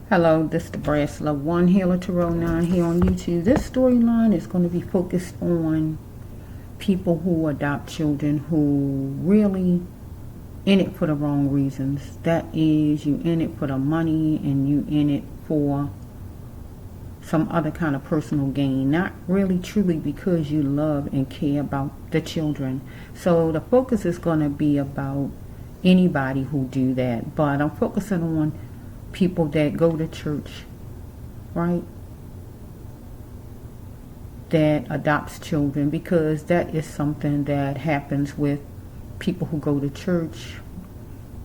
Hello, this is the Brass Love 1 Healer Tarot 9 here on YouTube. This storyline is going to be focused on people who adopt children who really in it for the wrong reasons. That is, you in it for the money and you in it for some other kind of personal gain. Not really truly because you love and care about the children. So the focus is going to be about anybody who do that. But I'm focusing on people that go to church, right, that adopts children, because that is something that happens with people who go to church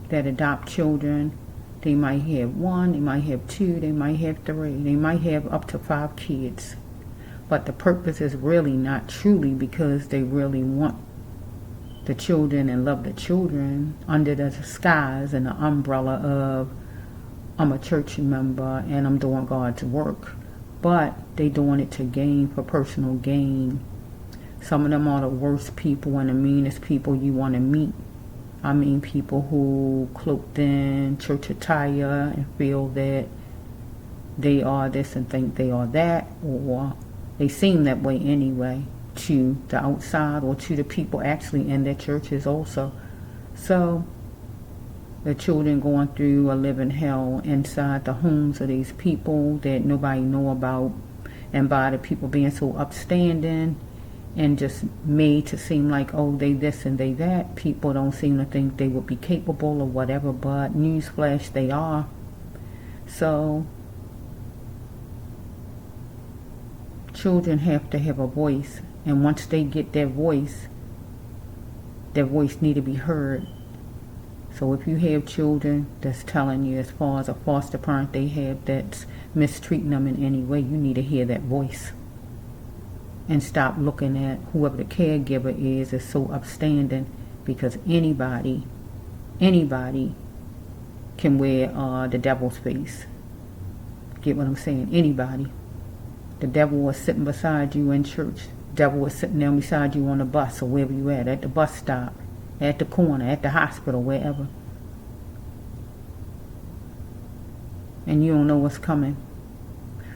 that adopt children. They might have one, they might have two, they might have three, they might have up to 5 kids, but the purpose is really not truly because they really want the children and love the children under the disguise and the umbrella of I'm a church member and I'm doing God's work, but they doing it to gain, for personal gain. Some of them are the worst people and the meanest people you want to meet. I mean, people who cloaked in church attire and feel that they are this and think they are that, or they seem that way anyway to the outside or to the people actually in their churches also. So the children going through a living hell inside the homes of these people that nobody know about, and by the people being so upstanding and just made to seem like, oh, they this and they that, people don't seem to think they would be capable or whatever, but newsflash, they are. So children have to have a voice, and once they get their voice need to be heard. So if you have children that's telling you, as far as a foster parent they have that's mistreating them in any way, you need to hear that voice. And stop looking at whoever the caregiver is as so upstanding, because anybody can wear the devil's face. Get what I'm saying? Anybody. The devil was sitting beside you in church. The devil was sitting there beside you on the bus or wherever you at the bus stop, at the corner, at the hospital, wherever. And you don't know what's coming.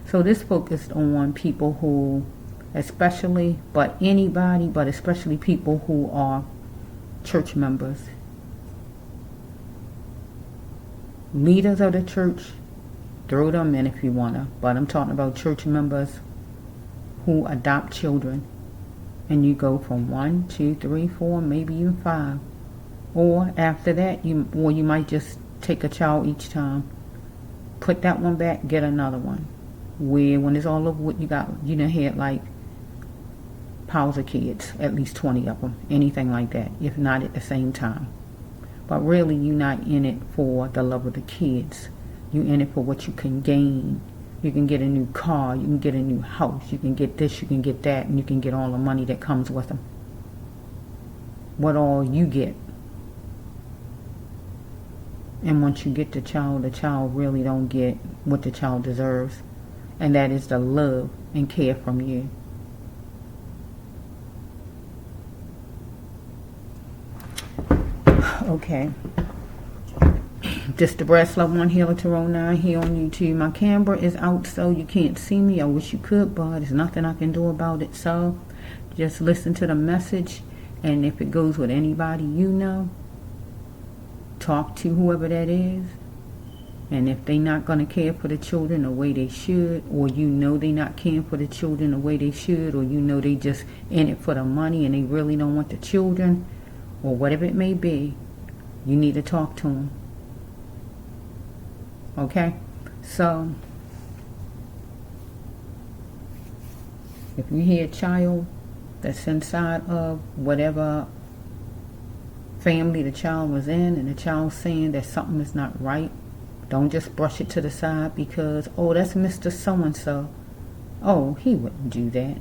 So this focused on people who, especially, but anybody, but especially people who are church members. Leaders of the church, throw them in if you wanna, but I'm talking about church members who adopt children. And you go from 1, 2, 3, 4, maybe even 5. Or after that, you might just take a child each time. Put that one back, get another one. Where when it's all over, what you got, you done had like piles of kids, at least 20 of them, anything like that, if not at the same time. But really, you're not in it for the love of the kids. You're in it for what you can gain. You can get a new car, you can get a new house, you can get this, you can get that, and you can get all the money that comes with them. What all you get. And once you get the child really don't get what the child deserves. And that is the love and care from you. Okay. This the Brass Love 1 Healer Tarot 9 here on YouTube. My camera is out so you can't see me. I wish you could, but there's nothing I can do about it. So just listen to the message, and if it goes with anybody you know, talk to whoever that is. And if they're not going to care for the children the way they should, or you know they're not caring for the children the way they should, or you know they just in it for the money and they really don't want the children, or whatever it may be, you need to talk to them. Okay? So if you hear a child that's inside of whatever family the child was in, and the child saying that something is not right, don't just brush it to the side because, oh, that's Mr. So-and-so. Oh, he wouldn't do that.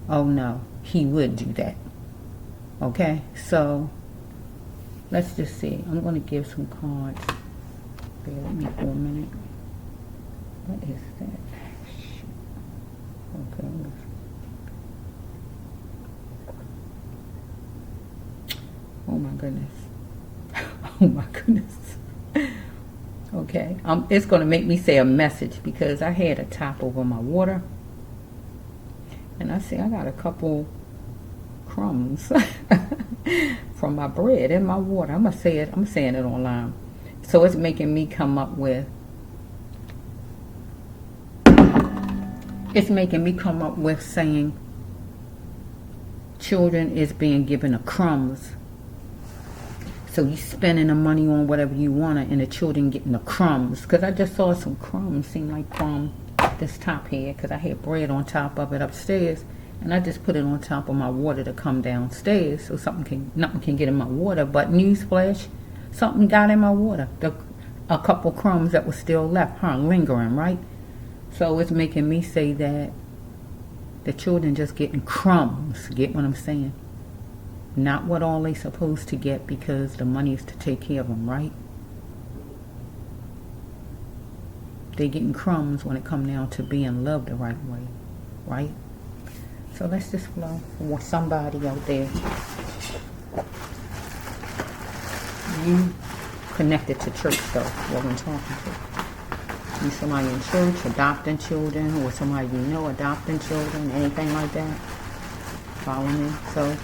Oh, no, he would do that. Okay? So let's just see. I'm going to give some cards. Bear with me for a minute. What is that? Okay. Oh my goodness. Oh my goodness. Okay, it's going to make me say a message because I had a top over my water, and I see I got a couple crumbs from my bread in my water. I'm saying it online, so it's making me come up with. It's making me come up with saying children is being given the crumbs. So you spending the money on whatever you want, and the children getting the crumbs. Because I just saw some crumbs, seem like crumb, this top here, because I had bread on top of it upstairs, and I just put it on top of my water to come downstairs, so nothing can get in my water. But newsflash, something got in my water. A couple crumbs that were still left, lingering, right? So it's making me say that the children just getting crumbs. Get what I'm saying? Not what all they supposed to get, because the money is to take care of them, right? They getting crumbs when it come down to being loved the right way, right? So let's just flow for somebody out there. You connected to church stuff, what I'm talking to. You somebody in church adopting children, or somebody you know adopting children, anything like that. Follow me? So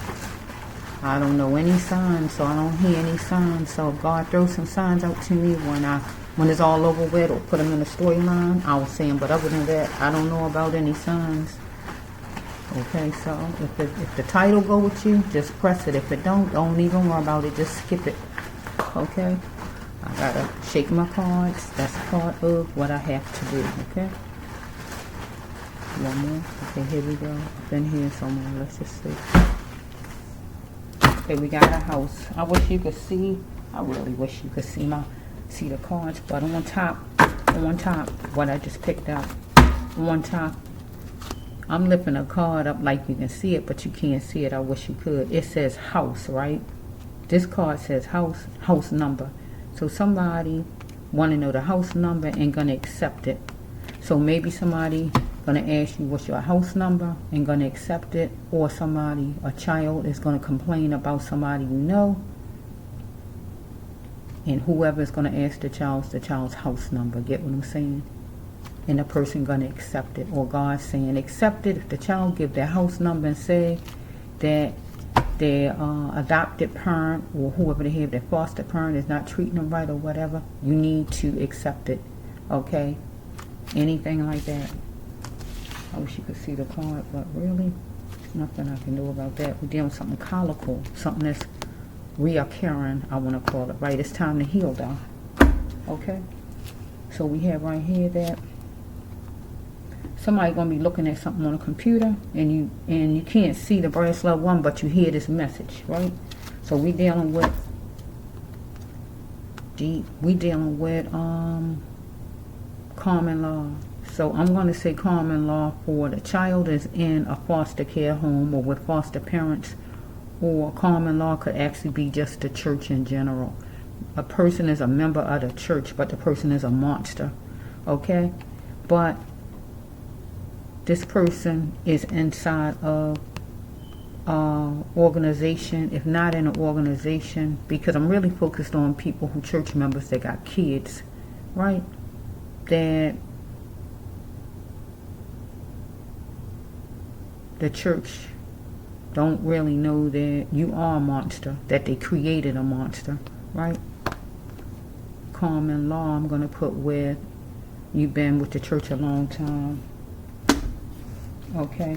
I don't know any signs, so I don't hear any signs. So if God throws some signs out to me when it's all over with, or put them in a storyline, I will see them. But other than that, I don't know about any signs. Okay, so if the title go with you, just press it. If it don't even worry about it. Just skip it. Okay. I gotta shake my cards. That's part of what I have to do. Okay. One more. Okay, here we go. Been here somewhere. Let's just see. Okay, we got a house. I wish you could see. I really wish you could see the cards. But on top, what I just picked up. On top, I'm lifting a card up like you can see it, but you can't see it. I wish you could. It says house, right? This card says house number. So somebody want to know the house number and going to accept it. So maybe somebody going to ask you what's your house number and going to accept it. Or a child is going to complain about somebody you know. And whoever is going to ask the child's house number. Get what I'm saying? And the person going to accept it. Or God saying accept it. If the child give their house number and say that their adopted parent or whoever they have, their foster parent, is not treating them right or whatever, you need to accept it. Okay? Anything like that. I wish you could see the card, but really, there's nothing I can do about that. We're dealing with something colical, something that's reoccurring, I want to call it, right? It's time to heal, though. Okay? So we have right here that somebody gonna be looking at something on a computer, and you can't see the brass level one, but you hear this message, right? So we dealing with common law. So I'm gonna say common law for the child is in a foster care home or with foster parents, or common law could actually be just the church in general. A person is a member of the church, but the person is a monster. Okay, but this person is inside of organization, if not in an organization, because I'm really focused on people who church members that got kids, right? That the church don't really know that you are a monster, that they created a monster, right? Common law, I'm going to put with you've been with the church a long time. Okay,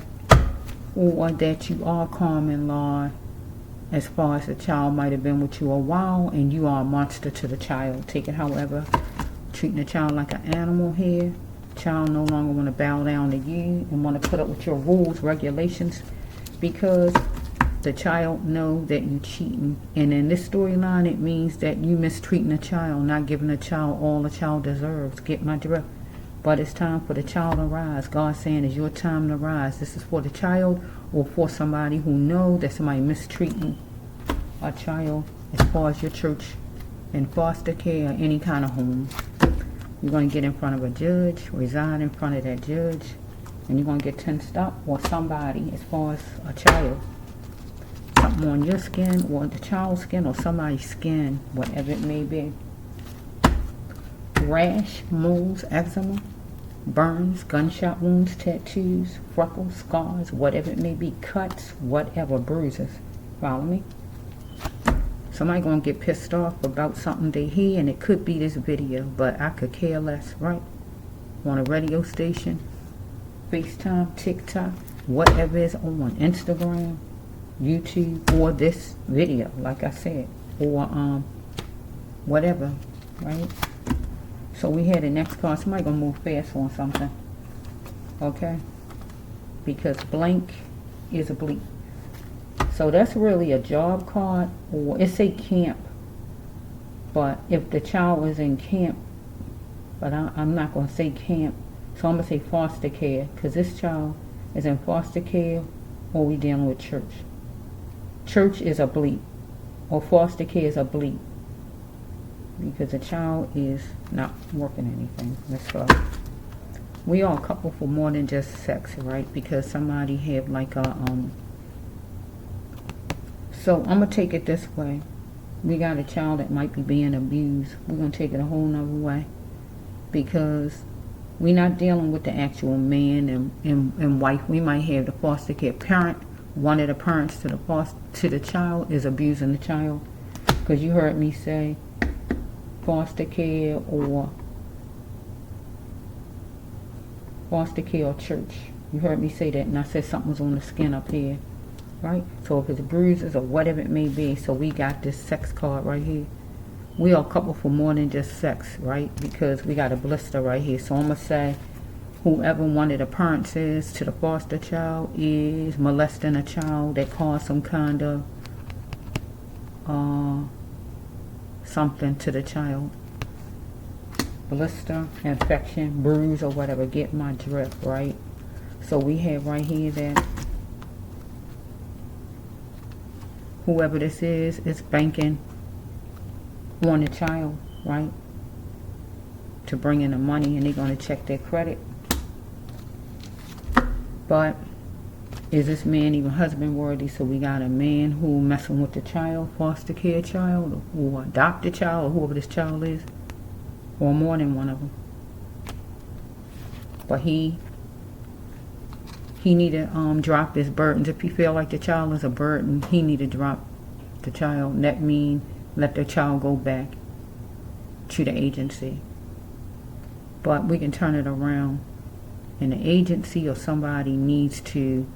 or that you are common law as far as the child might have been with you a while and you are a monster to the child. Take it however, treating the child like an animal here. Child no longer want to bow down to you and want to put up with your rules, regulations, because the child know that you cheating. And in this storyline, it means that you mistreating a child, not giving a child all the child deserves. Get my drift? But it's time for the child to rise. God's saying it's your time to rise. This is for the child or for somebody who know that somebody mistreating a child as far as your church in foster care or any kind of home. You're going to get in front of a judge, reside in front of that judge, and you're going to get tensed up, or somebody as far as a child. Something on your skin or the child's skin or somebody's skin, whatever it may be. rash, moles, eczema, burns, gunshot wounds, tattoos, freckles, scars, whatever it may be, cuts, whatever, bruises. Follow me? Somebody gonna get pissed off about something they hear, and it could be this video, but I could care less, right? On a radio station, FaceTime, TikTok, whatever is on Instagram, YouTube, or this video, like I said, or whatever, right? So we had the next card. Somebody gonna move fast on something, okay? Because blank is a bleep. So that's really a job card, or it's a camp. But if the child is in camp, but I'm not gonna say camp, so I'm gonna say foster care, because this child is in foster care, or we dealing with church. Church is a bleep, or foster care is a bleep, because the child is not working anything. Let's go. We are a couple for more than just sex, right? Because somebody have like a so I'm gonna take it this way. We got a child that might be being abused. We're gonna take it a whole nother way, because we're not dealing with the actual man and wife. We might have the foster care parent. One of the parents to the child is abusing the child, because you heard me say foster care or church. You heard me say that, and I said something was on the skin up here, right? So if it's bruises or whatever it may be, so we got this sex card right here. We are a couple for more than just sex, right? Because we got a blister right here. So I'm going to say whoever one of the parents is to the foster child is molesting a child that caused some kind of something to the child. Blister, infection, bruise, or whatever. Get my drift, right? So we have right here that whoever this is banking on the child, right? To bring in the money, and they're going to check their credit. But is this man even husband worthy? So we got a man who messing with the child, foster care child, or adopted child, or whoever this child is, or more than one of them. But he need to drop his burdens. If he feel like the child is a burden, he need to drop the child. That mean let the child go back to the agency. But we can turn it around, and the agency or somebody needs to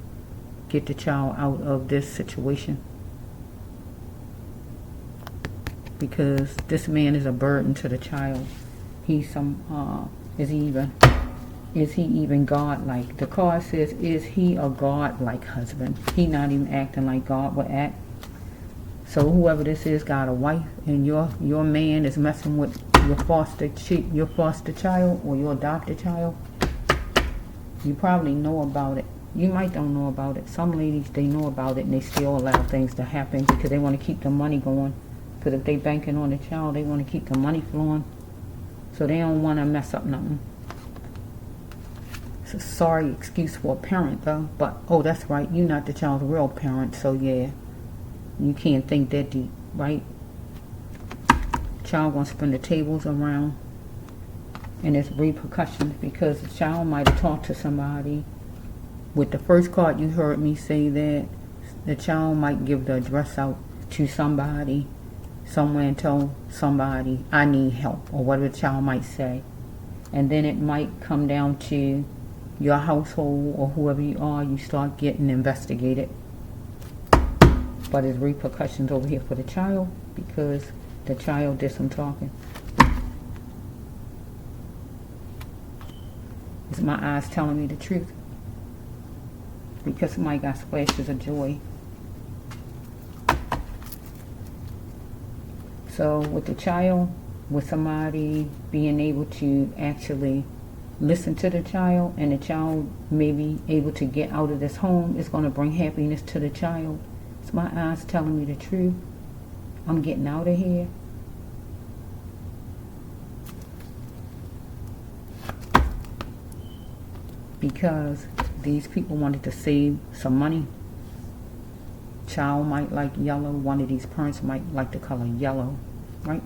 get the child out of this situation, because this man is a burden to the child. He's some is he even God-like? The card says, is he a God-like husband? He not even acting like God would act. So whoever this is got a wife, and your man is messing with your foster child or your adopted child. You probably know about it. You might don't know about it. Some ladies, they know about it, and they still allow things to happen because they want to keep the money going. Because if they banking on the child, they want to keep the money flowing. So they don't want to mess up nothing. It's a sorry excuse for a parent, though. But, oh, that's right. You're not the child's real parent, so yeah. You can't think that deep, right? Child gonna spin the tables around, and there's repercussions, because the child might have talked to somebody. With the first card, you heard me say that the child might give the address out to somebody somewhere and tell somebody, I need help, or whatever the child might say. And then it might come down to your household or whoever you are, you start getting investigated. But there's repercussions over here for the child, because the child did some talking. Is my eyes telling me the truth? Because somebody got splashes of joy. So with the child, with somebody being able to actually listen to the child, and the child may be able to get out of this home, it's going to bring happiness to the child. It's my eyes telling me the truth. I'm getting out of here. Because these people wanted to save some money. Child might like yellow. One of these parents might like the color yellow, right?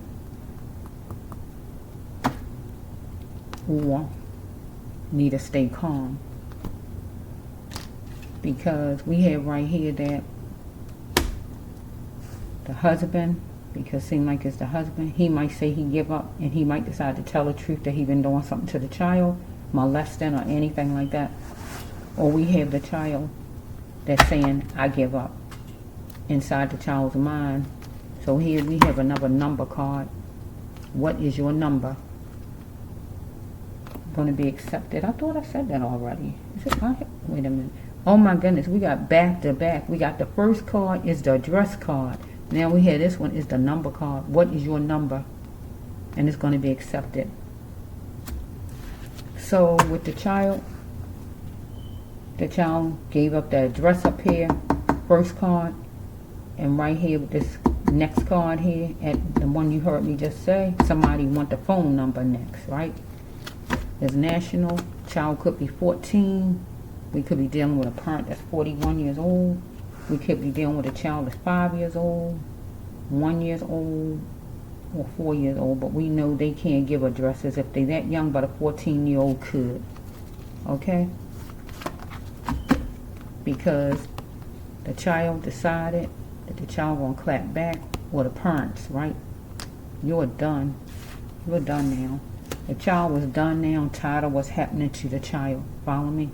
or need to stay calm. Because we have right here that the husband, because it seems like it's the husband, he might say he give up, and he might decide to tell the truth that he been doing something to the child, molesting or anything like that. Or we have the child that's saying, I give up, inside the child's mind. So here we have another number card. What is your number? Going to be accepted. I thought I said that already. Is it? Wait a minute. Oh my goodness, we got back to back. We got the first card is the address card. Now we have this one is the number card. What is your number? And it's going to be accepted. So with the child gave up the address up here, first card, and right here with this next card here, at the one you heard me just say, somebody want the phone number next, right? There's national, child could be 14. We could be dealing with a parent that's 41 years old. We could be dealing with a child that's 5 years old, 1 year old, or 4 years old. But we know they can't give addresses if they're that young, but a 14-year-old could. Okay? Because the child decided that the child gonna clap back, or the parents, right? You're done. You're done now. The child was done now, tired of what's happening to the child. Follow me?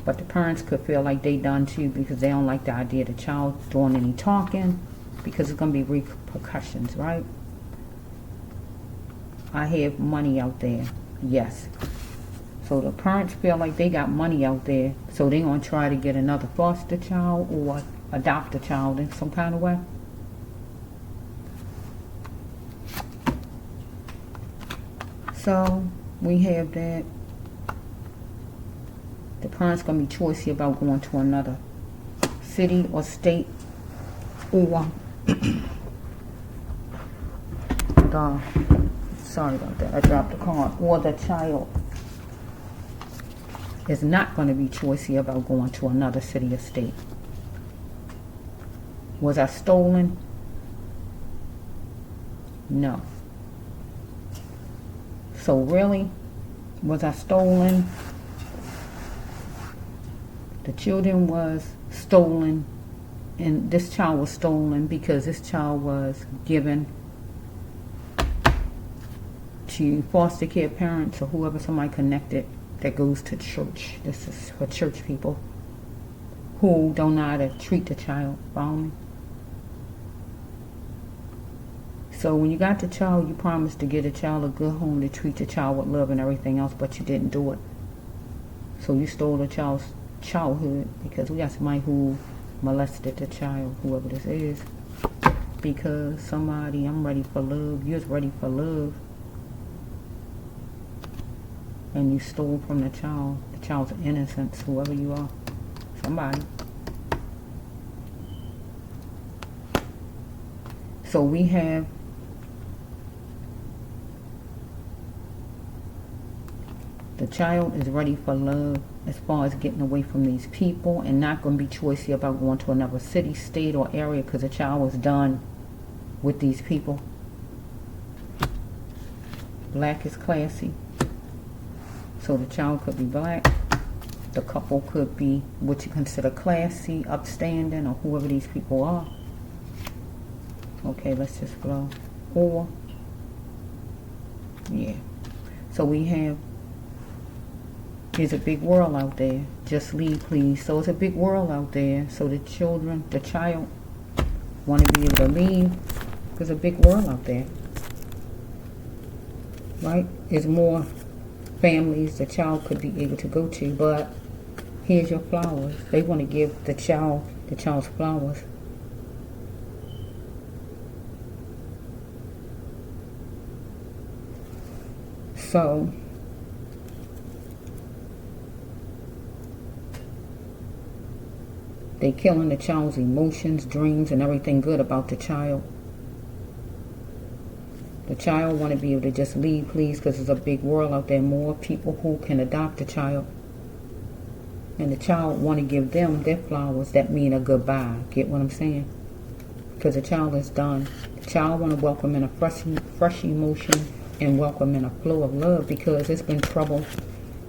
But the parents could feel like they done too, because they don't like the idea of the child doing any talking, because it's going to be repercussions, right? I have money out there. Yes. So the parents feel like they got money out there, so they're going to try to get another foster child or adopt a child in some kind of way. So we have that. The parents going to be choosy about going to another city or state, or sorry about that, I dropped the card, or the child is not going to be choosy about going to another city or state. Was I stolen? No. So really, was I stolen? The children was stolen, and this child was stolen because this child was given to foster care parents or whoever, somebody connected that goes to church. This is for church people who don't know how to treat the child. Follow me? So when you got the child, you promised to get a child a good home, to treat the child with love and everything else, but you didn't do it. So you stole the child's childhood, because we got somebody who molested the child, whoever this is, because somebody, I'm ready for love, you're ready for love, and you stole from the child's innocence, whoever you are, somebody. So we have the child is ready for love as far as getting away from these people, and not going to be choosy about going to another city, state, or area, because the child was done with these people. Black is classy. So the child could be black. The couple could be what you consider classy, upstanding, or whoever these people are. Okay, let's just flow. Or, yeah. So we have, there's a big world out there. Just leave, please. So it's a big world out there. So the child want to be able to leave. There's a big world out there. Right? There's more families the child could be able to go to, but here's your flowers. They want to give the child's flowers. So they killing the child's emotions, dreams, and everything good about the child. The child want to be able to just leave, please, because there's a big world out there. More people who can adopt a child. And the child want to give them their flowers that mean a goodbye. Get what I'm saying? Because the child is done. The child want to welcome in a fresh emotion, and welcome in a flow of love, because there's been trouble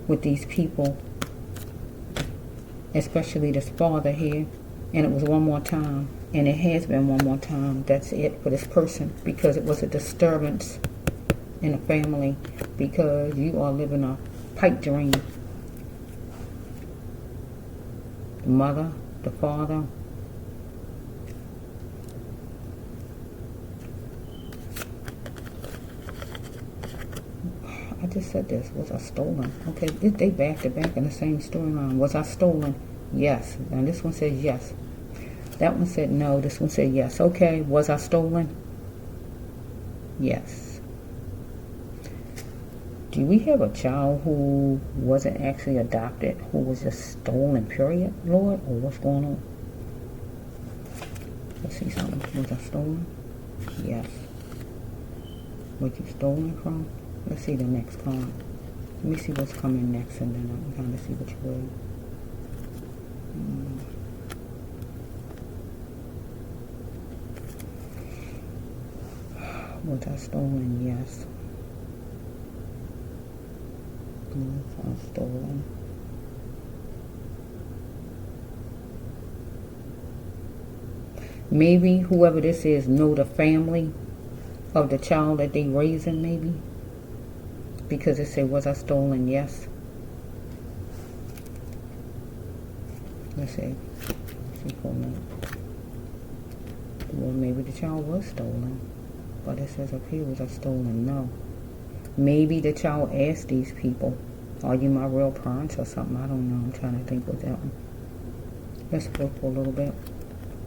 with these people, especially this father here. And it was one more time, and it has been one more time. That's it for this person, because it was a disturbance in the family, because you are living a pipe dream. The mother, the father. I just said this. Was I stolen? Okay, they back to back in the same storyline. Was I stolen? Yes. And this one says yes. That one said no. This one said yes. Okay, was I stolen? Yes. Do we have a child who wasn't actually adopted, who was just stolen, period, Lord? Or what's going on? Let's see something. Was I stolen? Yes. Was you stolen from? Let's see the next card. Let me see what's coming next, and then I can kind of see which way. Was I stolen? Yes. Was I stolen? Maybe whoever this is know the family of the child that they raising, maybe. Because it said, was I stolen? Yes. Let's see. Let's see for a minute. Well, maybe the child was stolen. But it says up here, was I stolen? No. Maybe the child asked these people, are you my real parents or something? I don't know. I'm trying to think with that one. Let's go for a little bit.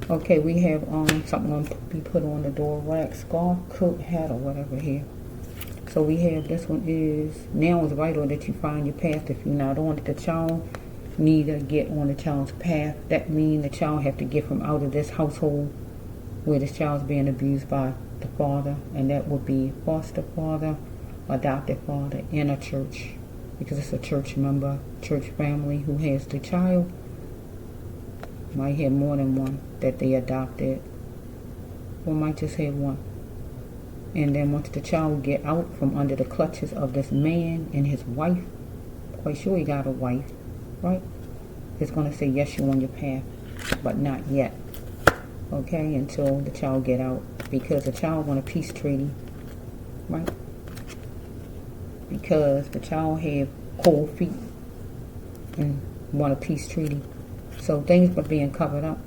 Okay, we have something going to be put on the door rack. Scarf, coat, hat, or whatever here. So we have, this one is, now it's vital that you find your path. If you're not on it, the child need to get on the child's path. That means the child have to get from out of this household where this child's being abused by the father. And that would be foster father, adopted father, in a church. Because it's a church member, church family who has the child. Might have more than one that they adopted. Or might just have one. And then once the child get out from under the clutches of this man and his wife, quite sure he got a wife, right? It's going to say, yes, you're on your path, but not yet. Okay, until the child get out. Because the child want a peace treaty, right? Because the child have cold feet and want a peace treaty. So things are being covered up,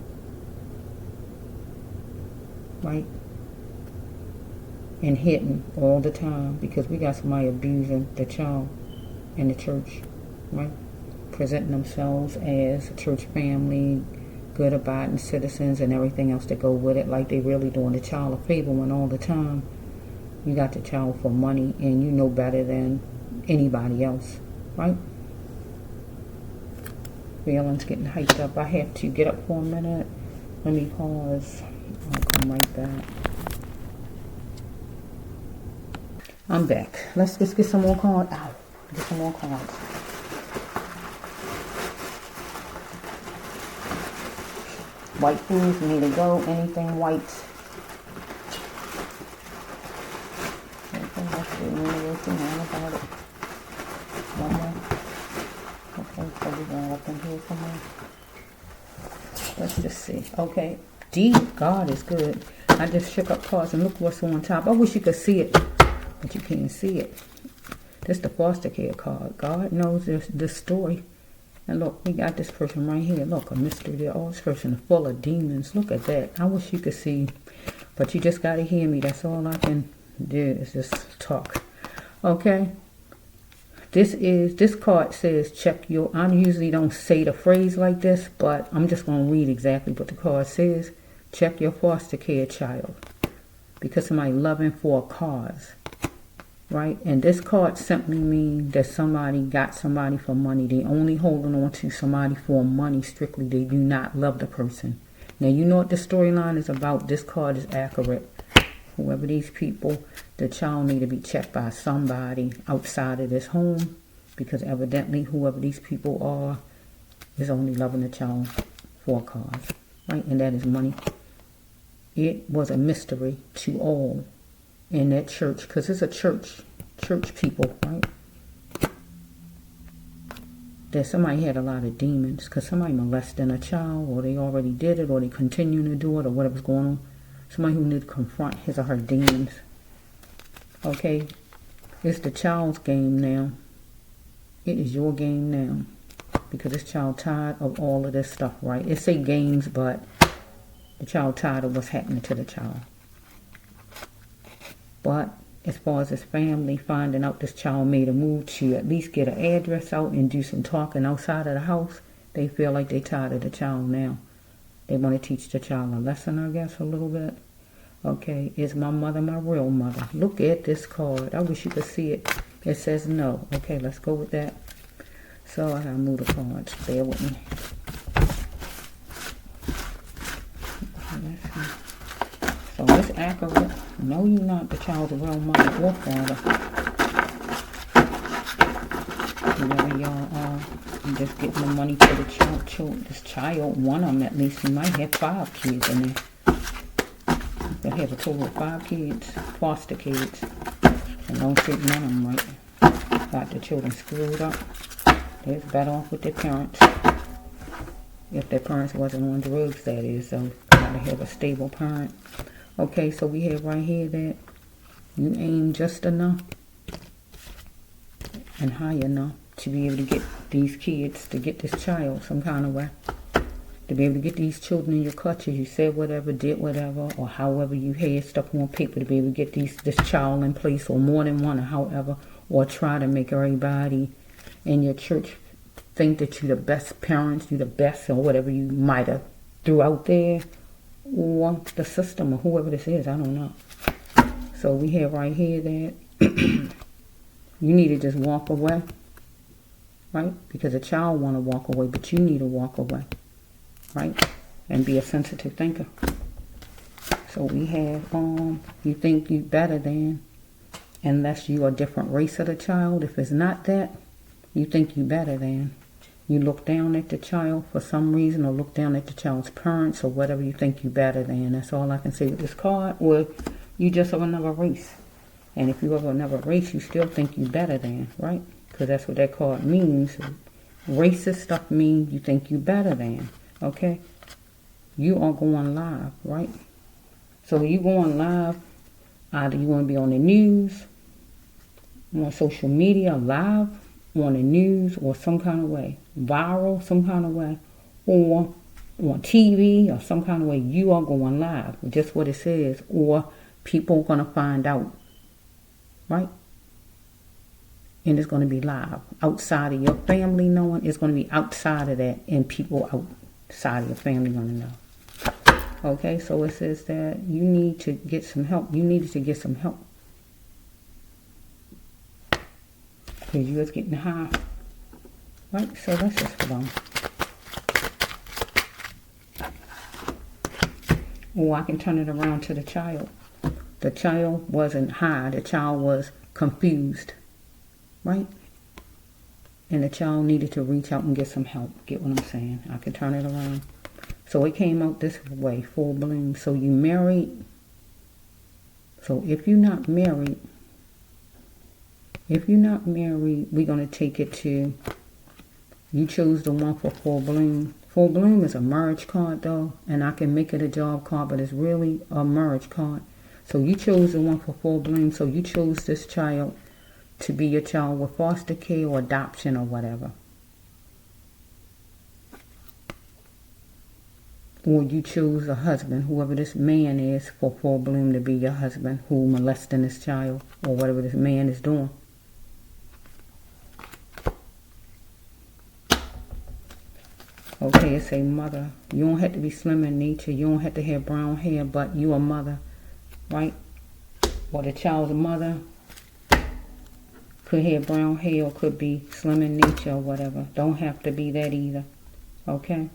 right? And hidden all the time, because we got somebody abusing the child in the church, right? Presenting themselves as a church family, good abiding citizens, and everything else that go with it, like they really doing the child a favor, when all the time you got the child for money and you know better than anybody else, right? Feelings getting hyped up. I have to get up for a minute. Let me pause. I'll come right back. I'm back. Let's just get some more cards. Ow. Get some more cards. White foods need to go. Anything white. Okay, let's see. About it. One more. Okay, so we're going up in here somewhere. Let's just see. Okay. D, God is good. I just shook up cards and look what's on top. I wish you could see it, but you can't see it. This is the foster care card. God knows this story. And look, we got this person right here. Look, a mystery there. Oh, this person is full of demons. Look at that. I wish you could see, but you just got to hear me. That's all I can do is just talk. Okay. This card says check your, I usually don't say the phrase like this, but I'm just going to read exactly what the card says. Check your foster care child. Because somebody loving for a cause. Right? And this card simply means that somebody got somebody for money. They only holding on to somebody for money strictly. They do not love the person. Now you know what the storyline is about. This card is accurate. Whoever these people, the child need to be checked by somebody outside of this home, because evidently whoever these people are is only loving the child for a cause, right? And that is money. It was a mystery to all in that church, because it's a church church people, right? That somebody had a lot of demons because somebody molesting a child, or they already did it, or they continuing to do it, or whatever's going on. Somebody who need to confront his or her demons. Okay? It's the child's game now. It is your game now. Because this child tired of all of this stuff, right? It say games, but the child tired of what's happening to the child. But as far as his family finding out this child made a move to at least get an address out and do some talking outside of the house, they feel like they tired of the child now. They want to teach the child a lesson, I guess, a little bit. Okay, is my mother my real mother? Look at this card. I wish you could see it. It says no. Okay, let's go with that. So I gotta move the cards. Bear with me. So it's accurate. No, you're not the child's real mother or father. Whoever y'all are, you're just getting the money for the child. This child, one of them at least, he might have 5 kids in there. They have a total of 5 kids, foster kids, and don't treat none of them right. Got the children screwed up. They're better off with their parents. If their parents wasn't on drugs, that is. So, gotta have a stable parent. Okay, so we have right here that you aim just enough and high enough to be able to get these kids, to get this child some kind of way. To be able to get these children in your clutches. You said whatever, did whatever, or however you had stuff on paper to be able to get this child in place, or more than one, or however, or try to make everybody in your church think that you're the best parents, you're the best, or whatever you might have threw out there, or the system, or whoever this is, I don't know. So we have right here that you need to just walk away, right? Because a child want to walk away, but you need to walk away, right? And be a sensitive thinker. So we have, you think you better than, unless you are a different race of the child. If it's not that, you think you better than. You look down at the child for some reason, or look down at the child's parents, or whatever you think you better than. That's all I can say with this card. Or you just of another race. And if you of another race, you still think you better than, right? Because that's what that card means. Racist stuff means you think you better than, okay? You are going live, right? So you going live, either you want to be on the news, on social media, live, on the news, or some kind of way, viral, some kind of way, or on TV, or some kind of way. You are going live, just what it says, or people are going to find out, right? And it's going to be live, outside of your family knowing. It's going to be outside of that, and people outside of your family going to know. Okay, so it says that you need to get some help. You needed to get some help. Because you was getting high. Right, so let's just go on. Or I can turn it around to the child. The child wasn't high. The child was confused. Right? And the child needed to reach out and get some help. Get what I'm saying? I can turn it around. So it came out this way, full bloom. So you married. So if you're not married, we're going to take it to, you chose the one for full bloom. Full bloom is a marriage card though, and I can make it a job card, but it's really a marriage card. So you chose the one for full bloom, so you chose this child to be your child with foster care or adoption or whatever. Or you choose a husband, whoever this man is, for full bloom to be your husband, who molesting this child, or whatever this man is doing. Okay, it's a mother. You don't have to be slim in nature. You don't have to have brown hair, but you a mother, right? Or the child's mother could have brown hair, or could be slim in nature or whatever. Don't have to be that either. Okay?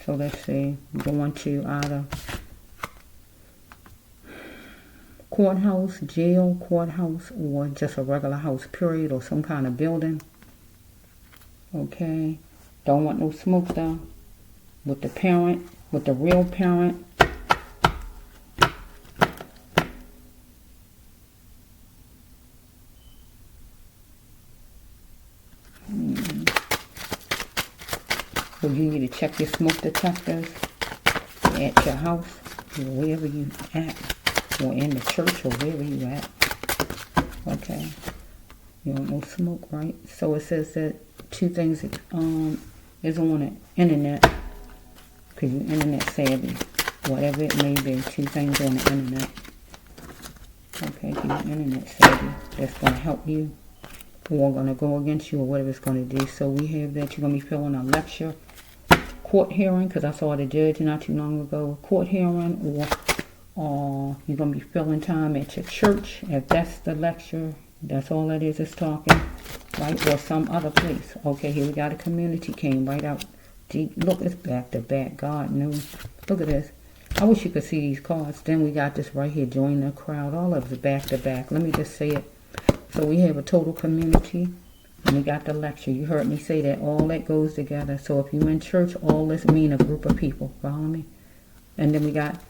So let's see. Going to either courthouse, jail, courthouse, or just a regular house, period, or some kind of building. Okay, don't want no smoke though. With the parent, with the real parent. Well, you need to check your smoke detectors at your house, or wherever you at, or in the church, or wherever you at. Okay. You don't know smoke, right? So it says that 2 things is on the internet, because you're internet savvy. Whatever it may be, 2 things on the internet. Okay, if you're internet savvy, that's going to help you, or going to go against you, or whatever it's going to do. So we have that you're going to be filling a lecture, court hearing, because I saw the judge not too long ago, court hearing, or you're going to be filling time at your church, if that's the lecture. That's all that is talking, right? Or some other place. Okay, here we got a community came right out. Deep. Look, it's back to back. God knew. Look at this. I wish you could see these cards. Then we got this right here. Join the crowd. All of it's back to back. Let me just say it. So we have a total community. And we got the lecture. You heard me say that. All that goes together. So if you're in church, all this mean a group of people. Follow me? And then we got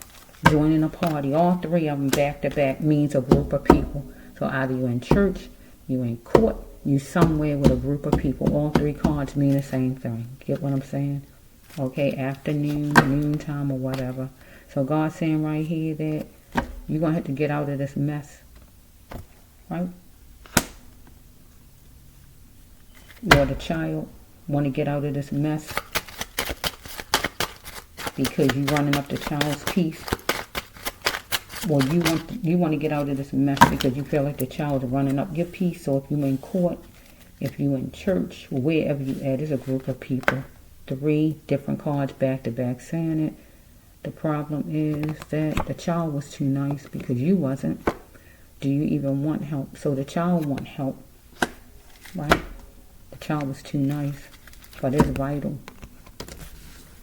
joining a party. All 3 of them back to back means a group of people. So either you're in church, you're in court, you're somewhere with a group of people. All 3 cards mean the same thing. Get what I'm saying? Okay, afternoon, noontime, or whatever. So God's saying right here that you're going to have to get out of this mess. Right? Or the child want to get out of this mess because you're running up the child's peace. Well, you want to get out of this mess because you feel like the child's running up your peace. So if you're in court, if you're in church, wherever you at, it's a group of people. 3 different cards back to back saying it. The problem is that the child was too nice because you wasn't. Do you even want help? So the child want help, right? The child was too nice, but it's vital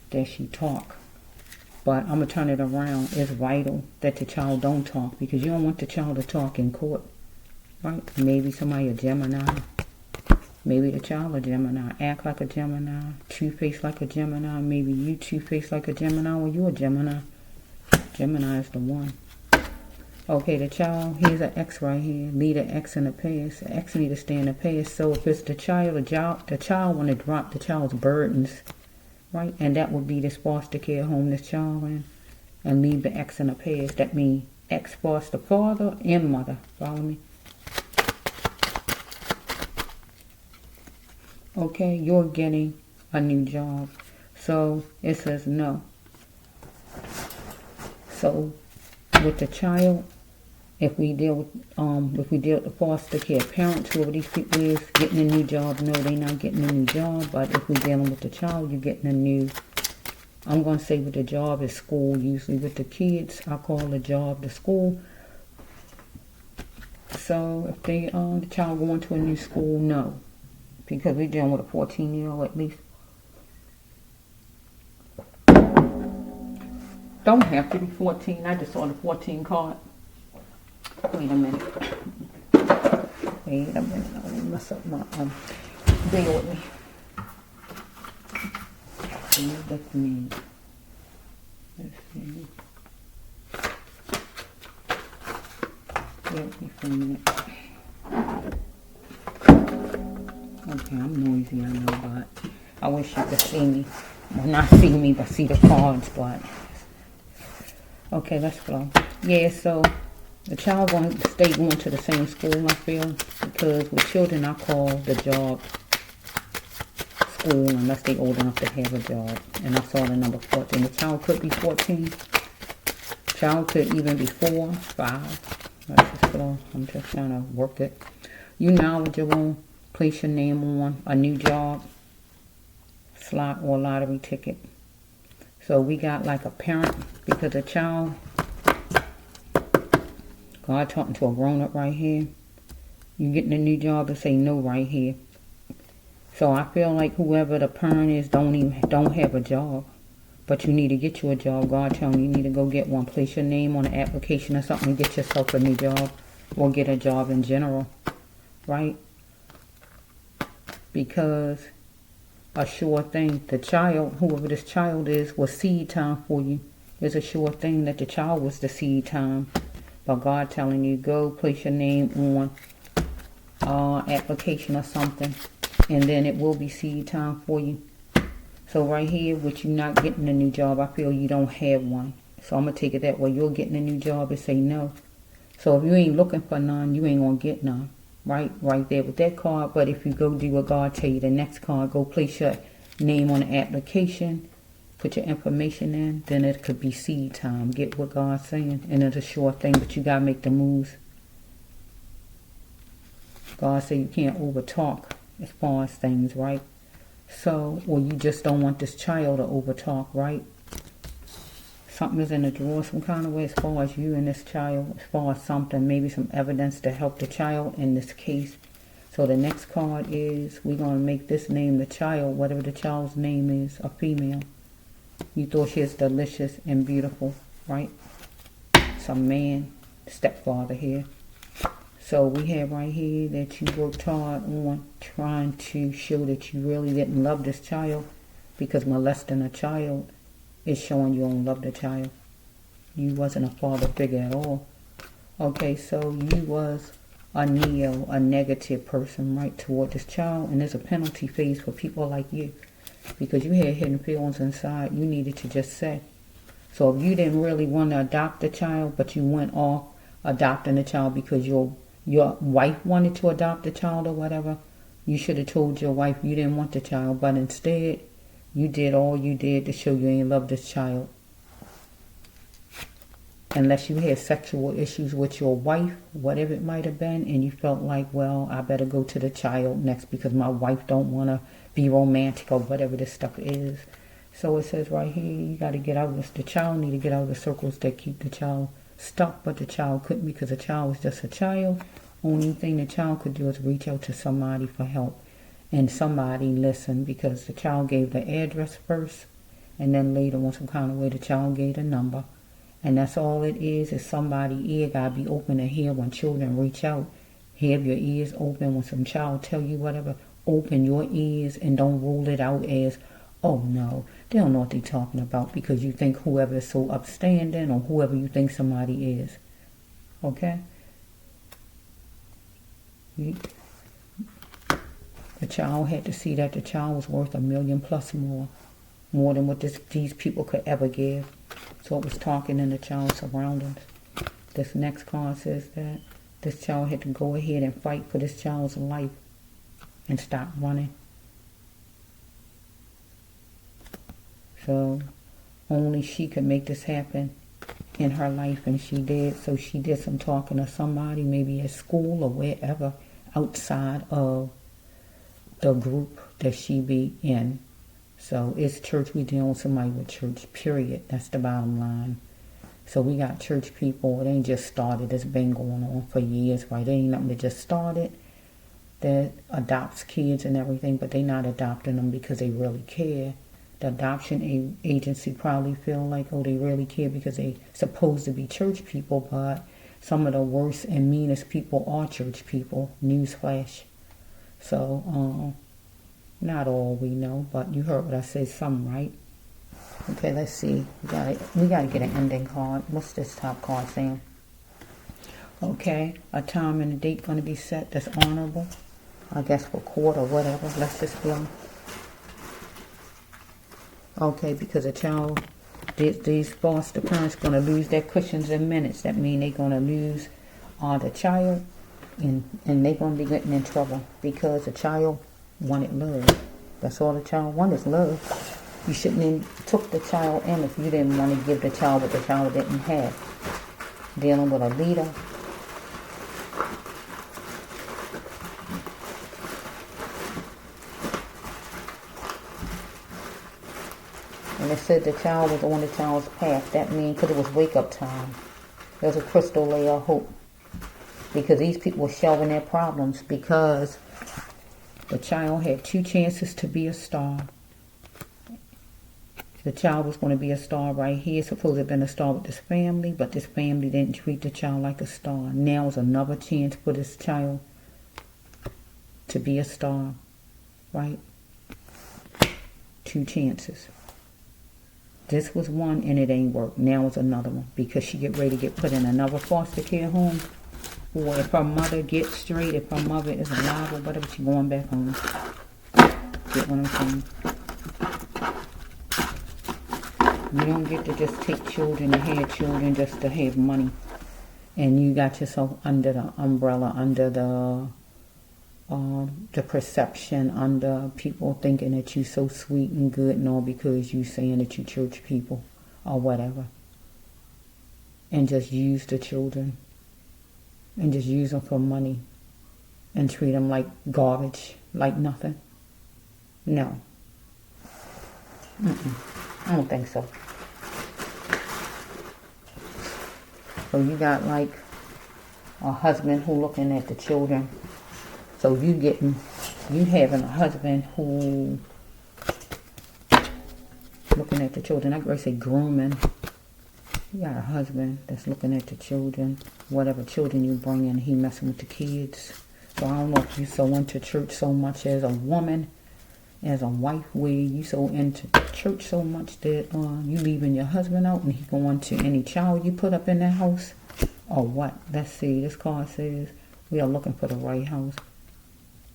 that she talk. But I'm going to turn it around. It's vital that the child don't talk because you don't want the child to talk in court. Right? Maybe somebody a Gemini. Maybe the child a Gemini. Act like a Gemini. Two-face like a Gemini. Maybe you two-face like a Gemini or you a Gemini. Gemini is the one. Okay, the child, here's an X right here. Leave an X in the past. The X need to stay in the past. So if it's the child want to drop the child's burdens. Right, and that would be this foster care home this child in, and leave the X in the past. That means X foster father and mother. Follow me? Okay, you're getting a new job. So it says no. So with the child, if we deal with the foster care parents, whoever these people is, getting a new job, no, they not getting a new job. But if we're dealing with the child, you're getting a new, I'm going to say with the job is school. Usually with the kids, I call the job the school. So if they the child going to a new school, no. Because we're dealing with a 14-year-old at least. Don't have to be 14. I just saw the 14 card. Wait a minute. I don't want to mess up my bear with me. That's me. Let's see. Wait me for a minute. Okay, I'm noisy, I know, but I wish you could see me. Well, not see me, but see the cards, but okay, let's go. Yeah, so the child going to stay going to the same school, I feel, because with children, I call the job school unless they old enough to have a job. And I saw the number 14. The child could be 14. Child could even be 4, 5. Let's just go. I'm just trying to work it. You knowledgeable. Place your name on a new job, slot, or lottery ticket. So we got like a parent because a child, God talking to a grown-up right here. You getting a new job and say no right here. So I feel like whoever the parent is don't have a job. But you need to get you a job. God telling you need to go get one. Place your name on an application or something and get yourself a new job. Or get a job in general. Right? Because a sure thing, the child, whoever this child is, was seed time for you. It's a sure thing that the child was the seed time. But God telling you, go place your name on application or something. And then it will be seed time for you. So right here, with you not getting a new job, I feel you don't have one. So I'm going to take it that way. You're getting a new job and say no. So if you ain't looking for none, you ain't going to get none. Right there with that card. But if you go do what God tell you, the next card, go place your name on the application, put your information in, then it could be seed time. Get what God's saying. And it's a sure thing, but you got to make the moves. God said you can't over talk as far as things, right? So, or you just don't want this child to over talk, right? Something is in the drawer some kind of way as far as you and this child, as far as something, maybe some evidence to help the child in this case. So the next card is, we're going to make this name the child, whatever the child's name is, a female. You thought she was delicious and beautiful, right? Some man, stepfather here. So we have right here that you worked hard on trying to show that you really didn't love this child, because molesting a child is showing you don't love the child. You wasn't a father figure at all. Okay, so you was a negative person, right, toward this child, and there's a penalty phase for people like you, because you had hidden feelings inside you needed to just say. So if you didn't really want to adopt the child, but you went off adopting the child because your wife wanted to adopt the child or whatever, you should have told your wife you didn't want the child, but instead you did all you did to show you ain't love this child. Unless you had sexual issues with your wife, whatever it might have been, and you felt like, well, I better go to the child next because my wife don't want to be romantic or whatever this stuff is. So it says right here, you got to get out of this. The child need to get out of the circles that keep the child stuck, but the child couldn't, because the child was just a child. Only thing the child could do is reach out to somebody for help. And somebody listened, because the child gave the address first, and then later on some kind of way the child gave the number. And that's all it is somebody's ear got to be open to hear when children reach out. Have your ears open when some child tell you whatever. Open your ears and don't rule it out as, oh no, they don't know what they're talking about, because you think whoever is so upstanding or whoever you think somebody is. Okay? The child had to see that the child was worth $1 million plus more than what these people could ever give. So it was talking in the child's surroundings. This next card says that this child had to go ahead and fight for this child's life and stop running. So only she could make this happen in her life, and she did. So she did some talking to somebody, maybe at school or wherever, outside of the group that she be in. So it's church. We dealing with somebody with church, period. That's the bottom line. So we got church people. It ain't just started. It's been going on for years, right? It ain't nothing that just started that adopts kids and everything, but they not adopting them because they really care. The adoption agency probably feel like, oh, they really care because they supposed to be church people, but some of the worst and meanest people are church people. Newsflash. So, not all we know, but you heard what I said, some, right? Okay, let's see. We gotta get an ending card. What's this top card saying? Okay, a time and a date going to be set that's honorable, I guess for court or whatever. Let's just go. Okay, because a child, these foster parents going to lose their cushions in minutes. That means they're going to lose the child, and they're going to be getting in trouble because the child wanted love. That's all the child wanted is love. You shouldn't have took the child in if you didn't want to give the child what the child didn't have. Dealing with a leader. And it said the child was on the child's path. That means because it was wake-up time. There's a crystal layer of hope. Because these people were shelving their problems because the child had 2 chances to be a star. The child was going to be a star right here. Supposed to have been a star with this family, but this family didn't treat the child like a star. Now is another chance for this child to be a star, right? 2 chances. This was one and it ain't worked. Now is another one because she get ready to get put in another foster care home. Or if her mother gets straight, if her mother is alive or whatever, she going back home. Get what I'm saying? You don't get to just take children and have children just to have money. And you got yourself under the umbrella, under the perception, under people thinking that you so sweet and good and all because you saying that you church people or whatever. And just use the children. And just use them for money. And treat them like garbage, like nothing. No. I don't think so. So you got like a husband who looking at the children. So you having a husband who looking at the children. I could say grooming. You got a husband that's looking at the children. Whatever children you bring in, he messing with the kids. So I don't know if you so into church so much as a woman, as a wife, where you so into church so much that you leaving your husband out and he going to any child you put up in that house, or what? Let's see. This card says we are looking for the right house.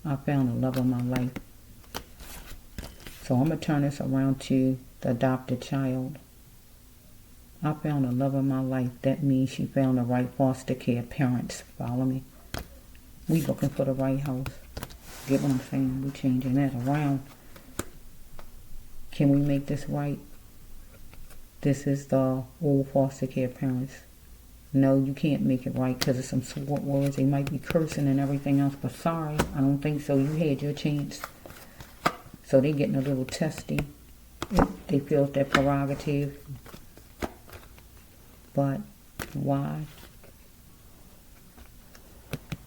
I found the love of my life. So I'm gonna turn this around to the adopted child. I found the love of my life. That means she found the right foster care parents. Follow me? We looking for the right house. Get what I'm saying? We changing that around. Can we make this right? This is the old foster care parents. No, you can't make it right because of some sword words. They might be cursing and everything else, but sorry, I don't think so. You had your chance. So they getting a little testy. They feel their prerogative. But why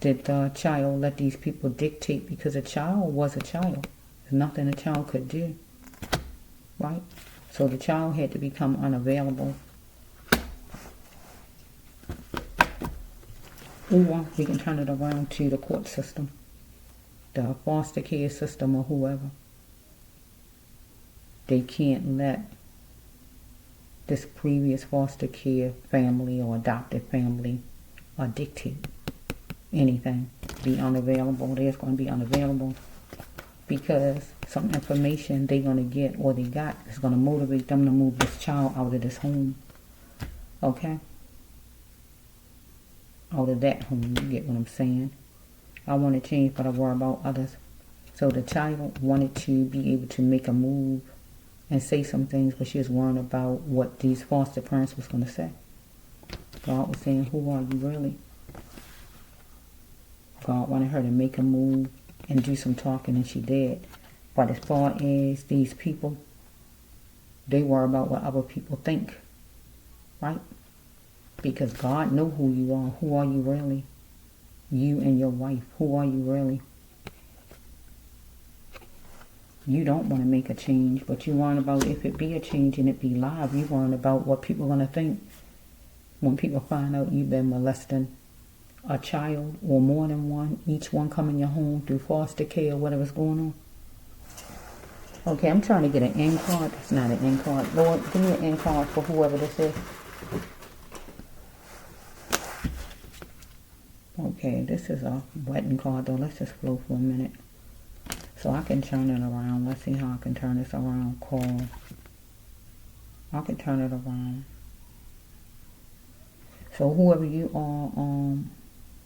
did the child let these people dictate? Because a child was a child. There's nothing a child could do. Right? So the child had to become unavailable. Or we can turn it around to the court system, the foster care system, or whoever. They can't let this previous foster care family or adopted family dictate anything. Be unavailable. They're going to be unavailable because some information they're going to get or they got is going to motivate them to move this child out of this home. Okay? Out of that home. You get what I'm saying? I want to change, but I worry about others. So the child wanted to be able to make a move and say some things, but she was worrying about what these foster parents was going to say. God was saying, who are you really? God wanted her to make a move and do some talking, and she did. But as far as these people, they worry about what other people think. Right? Because God knows who you are. Who are you really? You and your wife. Who are you really? You don't want to make a change, but you worry about if it be a change and it be live. You worry about what people are going to think when people find out you've been molesting a child or more than one, each one come in your home through foster care or whatever's going on. Okay, I'm trying to get an end card. It's not an end card. Lord, give me an end card for whoever this is. Okay, this is a wedding card though. Let's just flow for a minute. So I can turn it around. Let's see how I can turn this around. Call. I can turn it around. So whoever you are,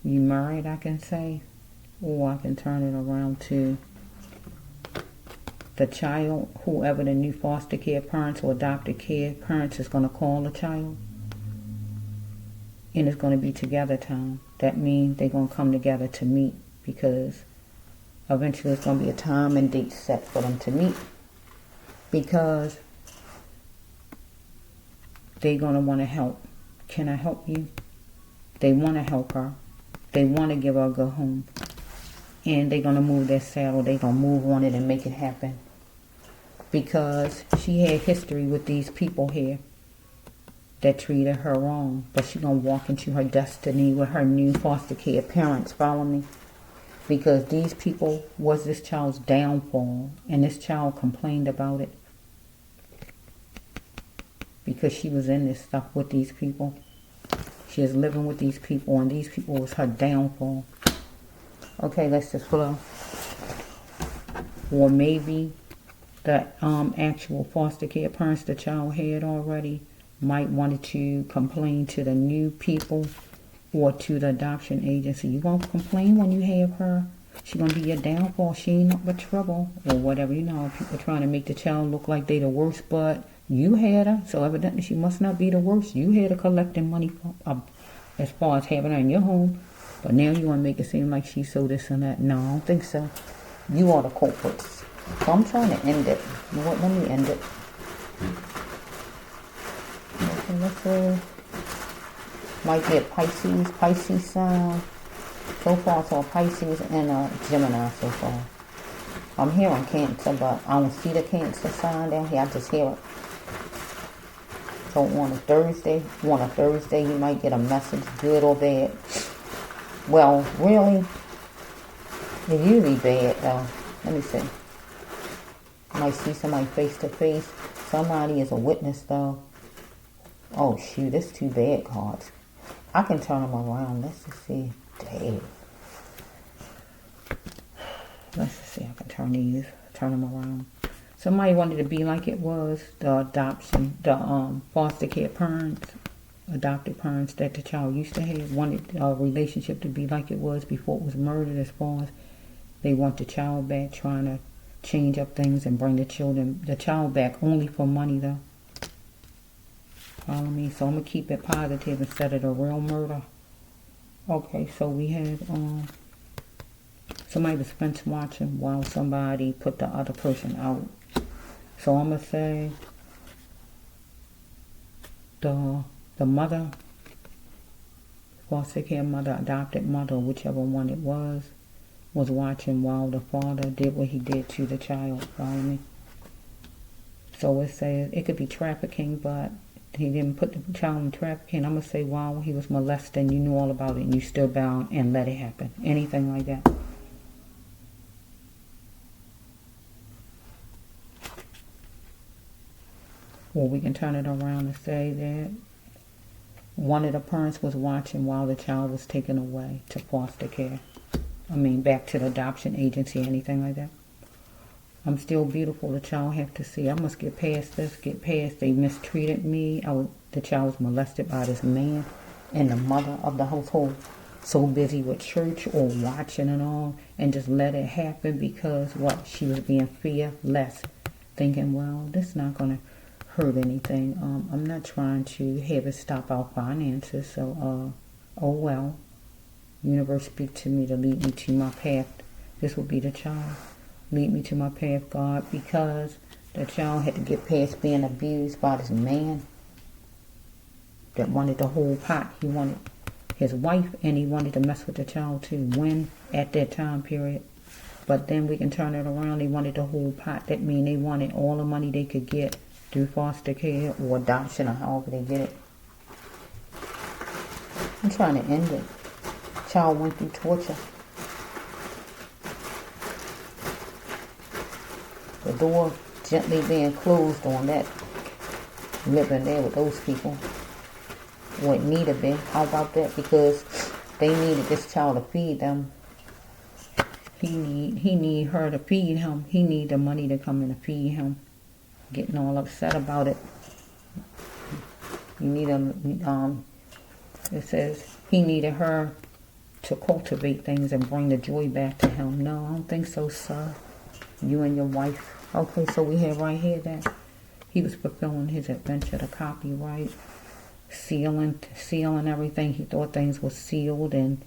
you married, I can say. Or I can turn it around to the child, whoever the new foster care parents or adopted care parents is going to call the child. And it's going to be together time. That means they're going to come together to meet because eventually it's going to be a time and date set for them to meet because they're going to want to help. Can I help you? They want to help her. They want to give her a good home. And they're going to move their saddle. They're going to move on it and make it happen. Because she had history with these people here that treated her wrong. But she's going to walk into her destiny with her new foster care parents. Follow me? Because these people was this child's downfall. And this child complained about it. Because she was in this stuff with these people. She is living with these people. And these people was her downfall. Okay, let's just flow. Or maybe the actual foster care parents the child had already might wanted to complain to the new people or to the adoption agency. You won't complain when you have her. She's going to be your downfall. She ain't no but trouble or whatever. You know, people trying to make the child look like they the worst, but you had her, so evidently she must not be the worst. You had her collecting money for, as far as having her in your home, but now you want to make it seem like she's so this and that. No, I don't think so. You are the culprits. So I'm trying to end it. You know what? Let me end it. Okay, let's see. Might be a Pisces sign. So far, it's all Pisces and Gemini so far. I'm hearing Cancer, but I don't see the Cancer sign down here. I just hear it. So on a Thursday, you might get a message, good or bad. Well, really, it's usually bad though. Let me see. You might see somebody face to face. Somebody is a witness though. Oh shoot, that's two bad cards. I can turn them around. Let's just see. Dang. Let's just see. I can turn them around. Somebody wanted to be like it was, the adoption, the foster care parents, adopted parents that the child used to have, wanted a relationship to be like it was before it was murdered, as far as they want the child back, trying to change up things and bring the child back only for money though. Follow me? So I'm going to keep it positive instead of the real murder. Okay, so we have somebody was fence watching while somebody put the other person out. So I'm going to say the mother, foster care mother, adopted mother, whichever one it was watching while the father did what he did to the child. Follow me? So it says it could be trafficking, but he didn't put the child in trafficking. I'm going to say while he was molesting, you knew all about it and you still bound and let it happen. Anything like that. Or we can turn it around and say that one of the parents was watching while the child was taken away to foster care. Back to the adoption agency, anything like that. I'm still beautiful. The child have to see. I must get past this, they mistreated me. The child was molested by this man, and the mother of the household so busy with church or watching and all, and just let it happen because what? She was being fearless, thinking, well, this is not going to hurt anything. I'm not trying to have it stop our finances, so oh well. Universe speak to me to lead me to my path. This will be the child. Lead me to my path, God, because the child had to get past being abused by this man that wanted the whole pot. He wanted his wife and he wanted to mess with the child too. When? At that time period. But then we can turn it around. They wanted the whole pot. That means they wanted all the money they could get through foster care or adoption or however they get it. I'm trying to end it. Child went through torture. The door gently being closed on that, living there with those people. What need have been. How about that? Because they needed this child to feed them. He need her to feed him. He need the money to come in to feed him. Getting all upset about it. You need it says he needed her to cultivate things and bring the joy back to him. No, I don't think so, sir. You and your wife. Okay, so we have right here that he was fulfilling his adventure, the copyright, sealing everything. He thought things were sealed and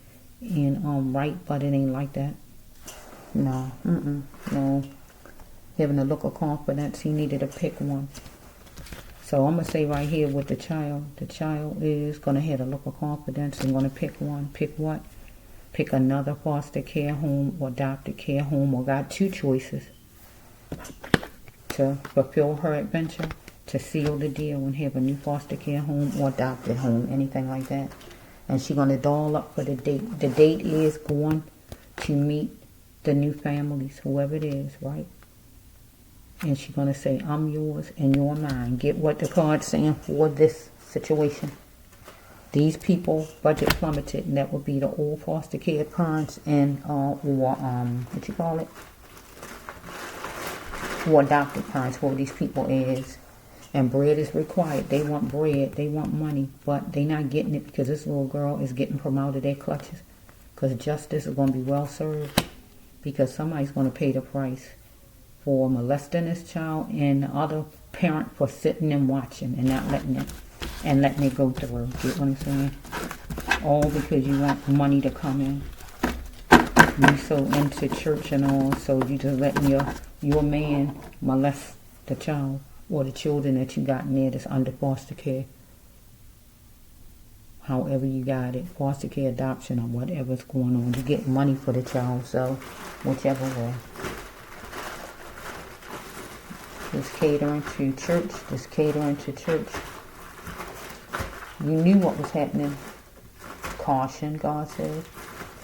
right, but it ain't like that. No, no. Having a look of confidence, he needed to pick one. So I'm going to say right here with the child is going to have a look of confidence and going to pick one. Pick what? Pick another foster care home or adopted care home, or got two choices to fulfill her adventure, to seal the deal and have a new foster care home or adopted home, anything like that. And she's going to doll up for the date. The date is going to meet the new families, whoever it is, right? And she's going to say, I'm yours and you're mine. Get what the card's saying for this situation. These people budget plummeted, and that would be the old foster care parents and what you call it? or adopted parents, whoever these people is. And bread is required. They want bread. They want money. But they not getting it because this little girl is getting from out of their clutches. Because justice is going to be well served. Because somebody's going to pay the price for molesting this child and the other parent for sitting and watching and not letting it go through. Get what I'm saying? All because you want money to come in. You so into church and all, so you just letting your man molest the child or the children that you got in there that's under foster care. However you got it, foster care, adoption, or whatever's going on. You get money for the child, so whichever way. This catering to church, You knew what was happening. Caution, God says.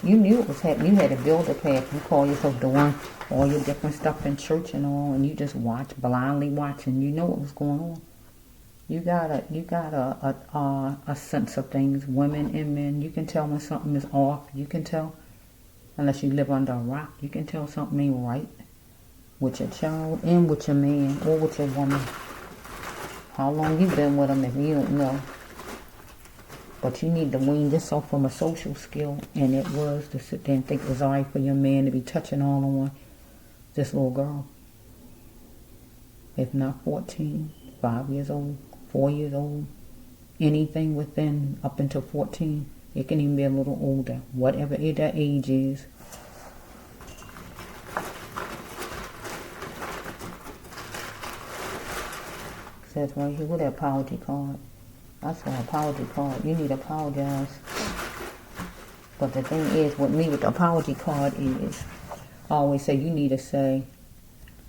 You knew what was happening. You had to build a path. You call yourself doing all your different stuff in church and all, and you just blindly watching. You know what was going on. You got a sense of things, women and men. You can tell when something is off. You can tell, unless you live under a rock. You can tell something ain't right with your child and with your man or with your woman. How long you been with them if you don't know. But you need to wean yourself from a social skill, and it was to sit there and think it was all right for your man to be touching all on this little girl. If not 14, 5 years old, 4 years old, anything within up until 14, it can even be a little older, whatever that age is. It says right here, with that apology card. I saw an apology card. You need to apologize. But the thing is, with me, with the apology card is, I always say you need to say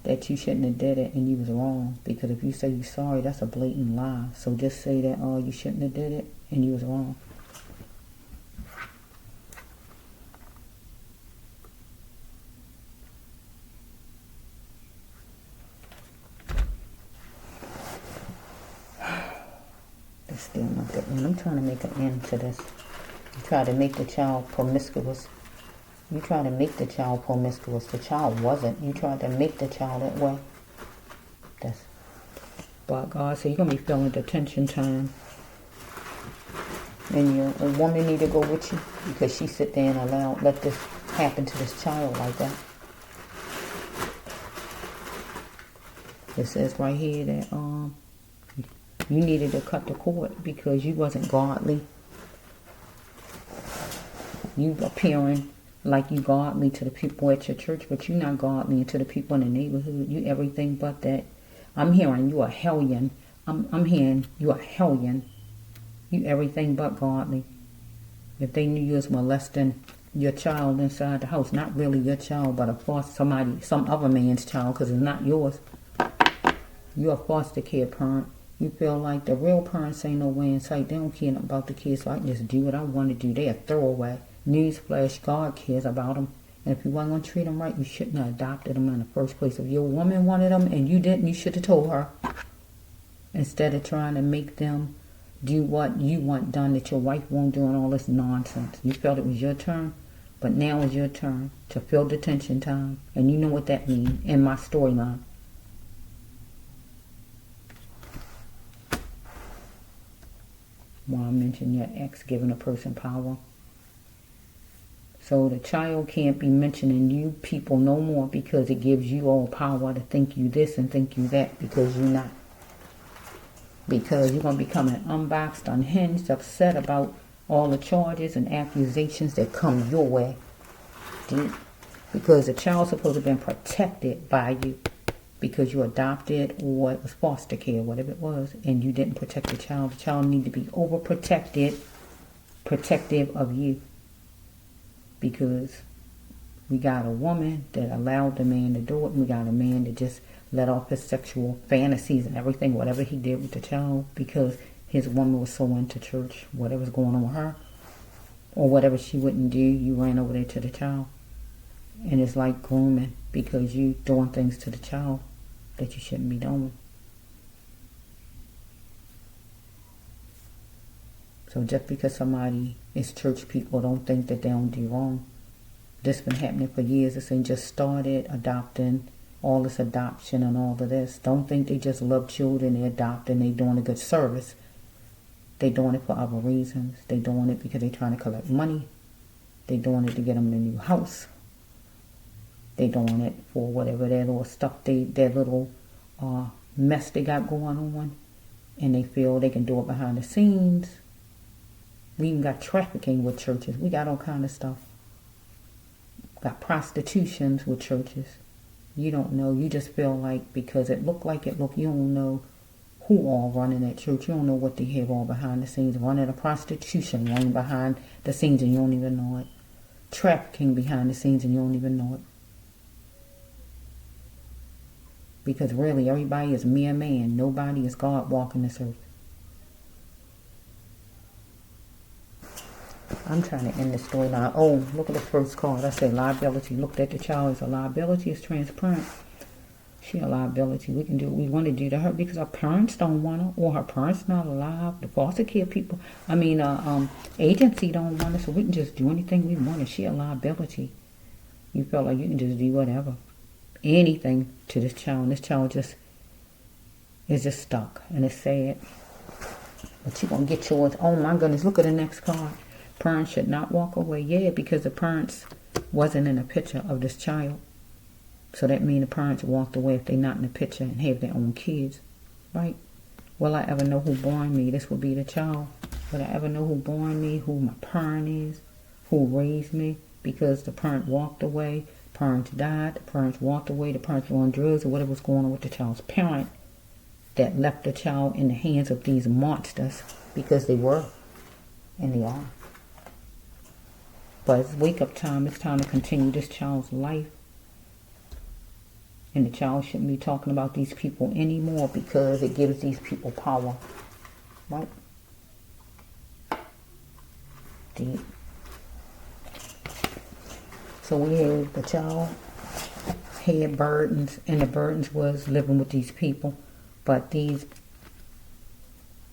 that you shouldn't have did it and you was wrong. Because if you say you're sorry, that's a blatant lie. So just say that, oh, you shouldn't have did it and you was wrong. Still not that one. I'm trying to make an end to this. You try to make the child promiscuous. The child wasn't. You tried to make the child that way. But God said you're going to be feeling detention time. And a woman need to go with you because she sit there and let this happen to this child like that. It says right here that you needed to cut the cord because you wasn't godly. You appearing like you godly to the people at your church, but you're not godly to the people in the neighborhood. You everything but that. I'm hearing you a hellion. I'm hearing you a hellion. You everything but godly. If they knew you was molesting your child inside the house, not really your child, but some other man's child, because it's not yours. You're a foster care parent. You feel like the real parents ain't nowhere in sight. They don't care about the kids, so I can just do what I want to do. They're a throwaway. Newsflash, God cares about them. And if you weren't going to treat them right, you shouldn't have adopted them in the first place. If your woman wanted them and you didn't, you should have told her. Instead of trying to make them do what you want done that your wife won't do and all this nonsense. You felt it was your turn, but now it's your turn to fill detention time. And you know what that means in my storyline. Well, I mentioned your ex giving a person power. So the child can't be mentioning you people no more because it gives you all power to think you this and think you that because you're not. Because you're going to become unboxed, unhinged, upset about all the charges and accusations that come your way. Because the child's supposed to have been protected by you. Because you adopted or it was foster care, whatever it was, and you didn't protect the child. The child needs to be overprotected, protective of you. Because we got a woman that allowed the man to do it, and we got a man that just let off his sexual fantasies and everything, whatever he did with the child, because his woman was so into church, whatever's going on with her, or whatever she wouldn't do, you ran over there to the child. And it's like grooming, because you doing things to the child that you shouldn't be doing. So just because somebody is church people, don't think that they don't do wrong. This been happening for years. This ain't just started adopting all this adoption and all of this. Don't think they just love children, they adopt and they doing a good service. They doing it for other reasons. They doing it because they trying to collect money. They doing it to get them a new house. They doing it for whatever their little stuff, their little mess they got going on. And they feel they can do it behind the scenes. We even got trafficking with churches. We got all kind of stuff. Got prostitutions with churches. You don't know. You just feel like because it look like it look, you don't know who all running that church. You don't know what they have all behind the scenes. Running a prostitution, running behind the scenes and you don't even know it. Trafficking behind the scenes and you don't even know it. Because really everybody is mere man. Nobody is God walking this earth. I'm trying to end the story now. Oh, look at the first card. I said liability. Looked at the child as a liability. It's transparent. She a liability. We can do what we want to do to her because our parents don't want her, or her parents not alive. The foster care people, agency don't want her, so we can just do anything we want. And she a liability. You feel like you can just do whatever, anything to this child. And this child is just stuck, and it's sad. But you gonna get yours. Oh my goodness! Look at the next card. Parents should not walk away. Yeah, because the parents wasn't in a picture of this child. So that means the parents walked away if they're not in the picture and have their own kids. Right? Will I ever know who born me? This will be the child. Will I ever know who born me? Who my parent is? Who raised me? Because the parent walked away. Parents died. The parents walked away. The parents were on drugs or whatever was going on with the child's parent that left the child in the hands of these monsters because they were and they are. But it's wake up time. It's time to continue this child's life. And the child shouldn't be talking about these people anymore because it gives these people power. Right? Deep. So we had the child had burdens, and the burdens was living with these people. But these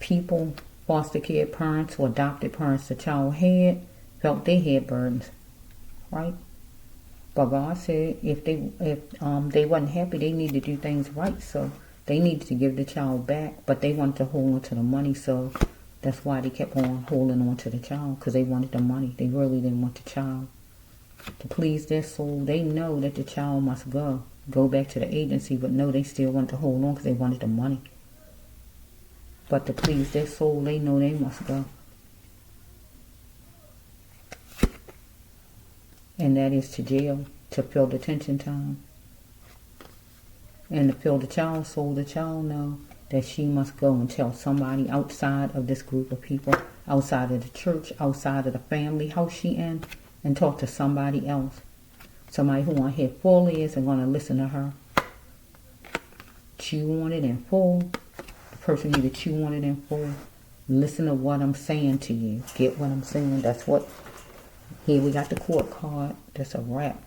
people, foster care parents or adopted parents the child had, felt they had burdens, right? But God said if they wasn't happy, they needed to do things right. So they needed to give the child back, but they wanted to hold on to the money. So that's why they kept on holding on to the child, because they wanted the money. They really didn't want the child. To please their soul, they know that the child must go back to the agency, but no, they still want to hold on because they wanted the money. But to please their soul, they know they must go. And that is to jail, to fill detention time. And to fill the child's soul, the child know that she must go and tell somebody outside of this group of people, outside of the church, outside of the family house she in, and talk to somebody else. Somebody who want to hear full ears and going to listen to her. Chew on it in full. The person need to chew on it in full. Listen to what I'm saying to you. Get what I'm saying. That's what. Here we got the court card. That's a wrap.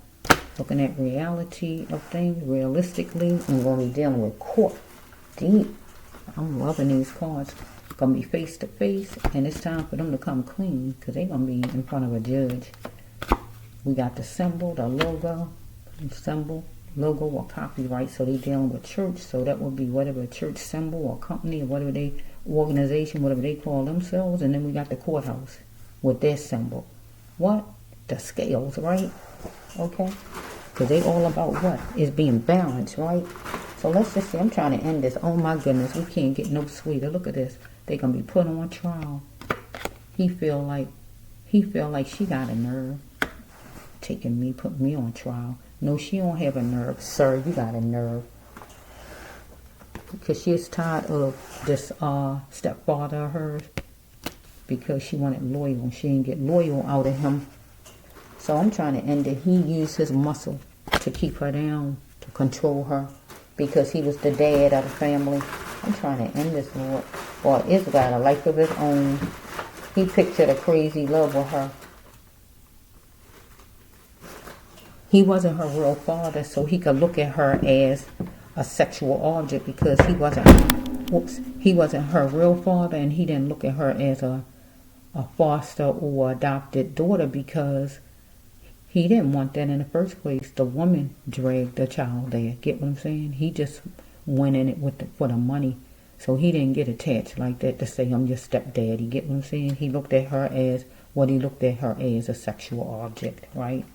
Looking at reality of things, realistically. I'm going to be dealing with court. Deep. I'm loving these cards. Going to be face to face. And it's time for them to come clean, because they're going to be in front of a judge. We got the symbol, the logo, symbol, logo, or copyright. So they dealing with church. So that would be whatever church symbol or company or whatever they, organization, whatever they call themselves. And then we got the courthouse with their symbol. What? The scales, right? Okay? Because they all about what? It's being balanced, right? So let's just see. I'm trying to end this. Oh my goodness. We can't get no sweeter. Look at this. They're going to be put on trial. He feel like she got a nerve. Taking me, putting me on trial. No, she don't have a nerve. Sir, you got a nerve. Because she is tired of this stepfather of hers. Because she wanted loyal and she didn't get loyal out of him. So I'm trying to end it. He used his muscle to keep her down, to control her, because he was the dad of the family. I'm trying to end this, Lord. Boy, it's got a life of his own. He pictured a crazy love with her. He wasn't her real father, so he could look at her as a sexual object, because he wasn't her real father, and he didn't look at her as a foster or adopted daughter, because He didn't want that in the first place. The woman dragged the child there. Get what I'm saying? He just went in it for the money. So he didn't get attached like that to say, I'm your stepdaddy. Get what I'm saying? He looked at her as what he looked at her as, a sexual object, right?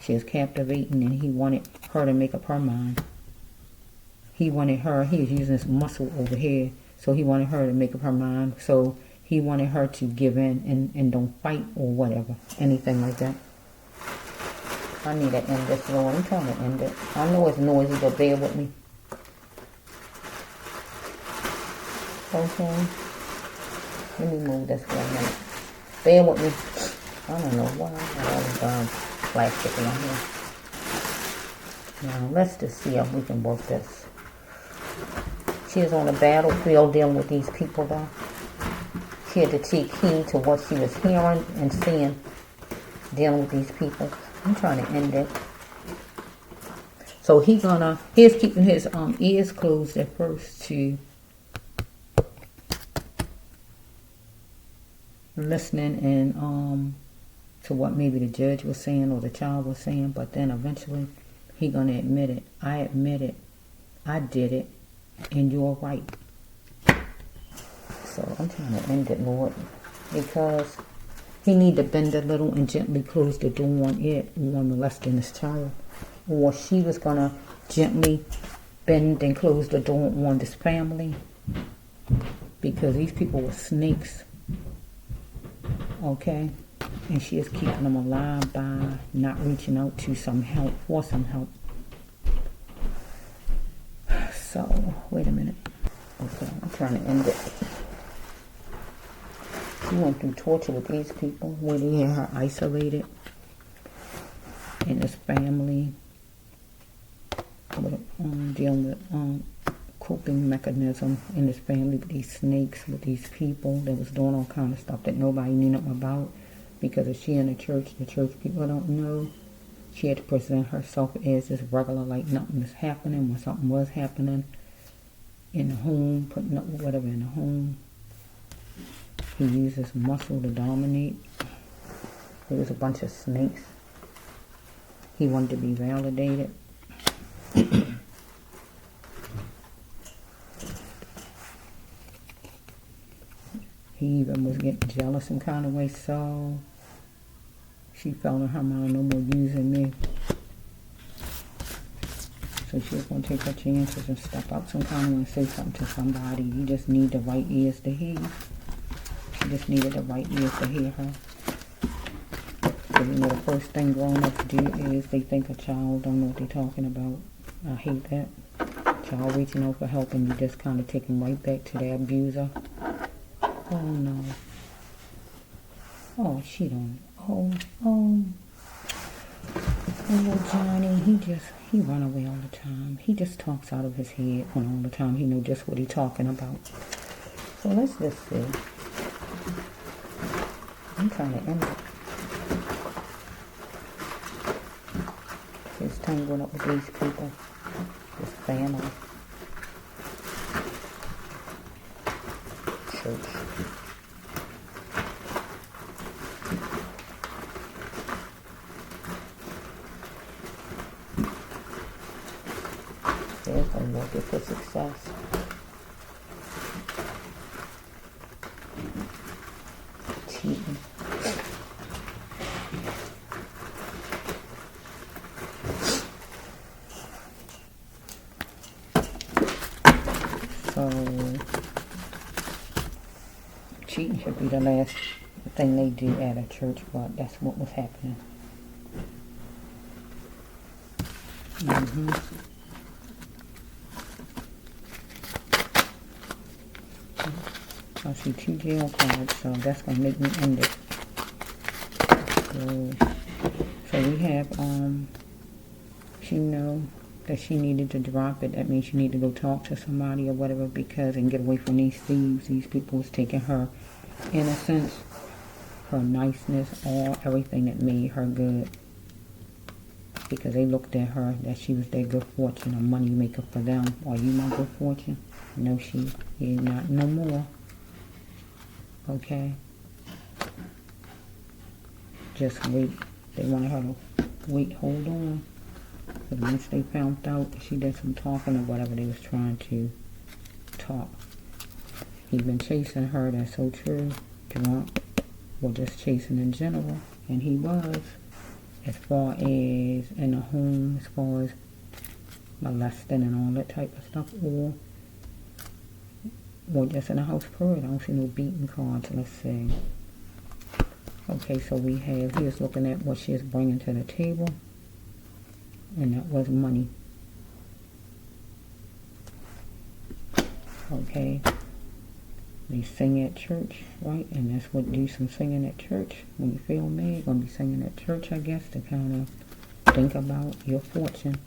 She was captivating, and he wanted her to make up her mind. He wanted her, he was using his muscle over here, so he wanted her to make up her mind. So he wanted her to give in and don't fight or whatever, anything like that. I need to end this, Lord. I'm trying to end it. I know it's noisy, but bear with me. Okay. Let me move this for a minute. Bear with me. I don't know why I have all this plastic in here. Now, let's just see how we can work this. She was on the battlefield dealing with these people, though. She had to take heed to what she was hearing and seeing dealing with these people. I'm trying to end it. So he's keeping his ears closed at first to listening and to what maybe the judge was saying or the child was saying, but then eventually he's gonna admit it. I admit it. I did it, and you're right. So I'm trying to end it, Lord, because he need to bend a little and gently close the door on it, on molesting this child. Or she was going to gently bend and close the door on this family, because these people were snakes. Okay? And she is keeping them alive by not reaching out to some help, for some help. So, wait a minute. Okay, I'm trying to end it. She went through torture with these people, where they had her isolated in this family, with, dealing with coping mechanism in this family with these snakes, with these people that was doing all kind of stuff that nobody knew nothing about, because if she in the church people don't know. She had to present herself as this regular, like nothing was happening when something was happening in the home, putting up with whatever in the home. He used his muscle to dominate. There was a bunch of snakes. He wanted to be validated. He even was getting jealous in kind of way, so she felt in her mind, no more using me. So she was going to take her chances and step up some kind of way and say something to somebody. You just need the right ears to hear you. She just needed the right ears to hear her. Because you know the first thing grown-ups do is they think a child don't know what they're talking about. I hate that. Child reaching out for help and you just kind of take them right back to their abuser. Oh no. Oh, she don't. Oh, Johnny, he run away all the time. He just talks out of his head all the time. He know just what he talking about. So let's just see. I'm trying to end it. She's tangled up with these people. This family. Church. There's a market for success. Cheating. So, cheating should be the last thing they do at a church, but that's what was happening. I see 2 jail cards, so that's going to make me end it. So we have, she know that she needed to drop it. That means she needed to go talk to somebody or whatever, because and get away from these thieves. These people was taking her innocence, her niceness, all everything that made her good. Because they looked at her that she was their good fortune, a money maker for them. Are you my good fortune? No, she is not no more. Okay? Just wait. They wanted her to wait, hold on. But once they found out that she did some talking or whatever, they was trying to talk. He's been chasing her, that's so true. Drunk, or just chasing in general. And he was, as far as in the home, as far as molesting and all that type of stuff, or just in the house period. I don't see no beating cards. Let's see. Okay, so we have, here's looking at what she is bringing to the table, and that was money. Okay, they sing at church, right? And that's what do some singing at church. When you feel mad, you're going to be singing at church, I guess, to kind of think about your fortune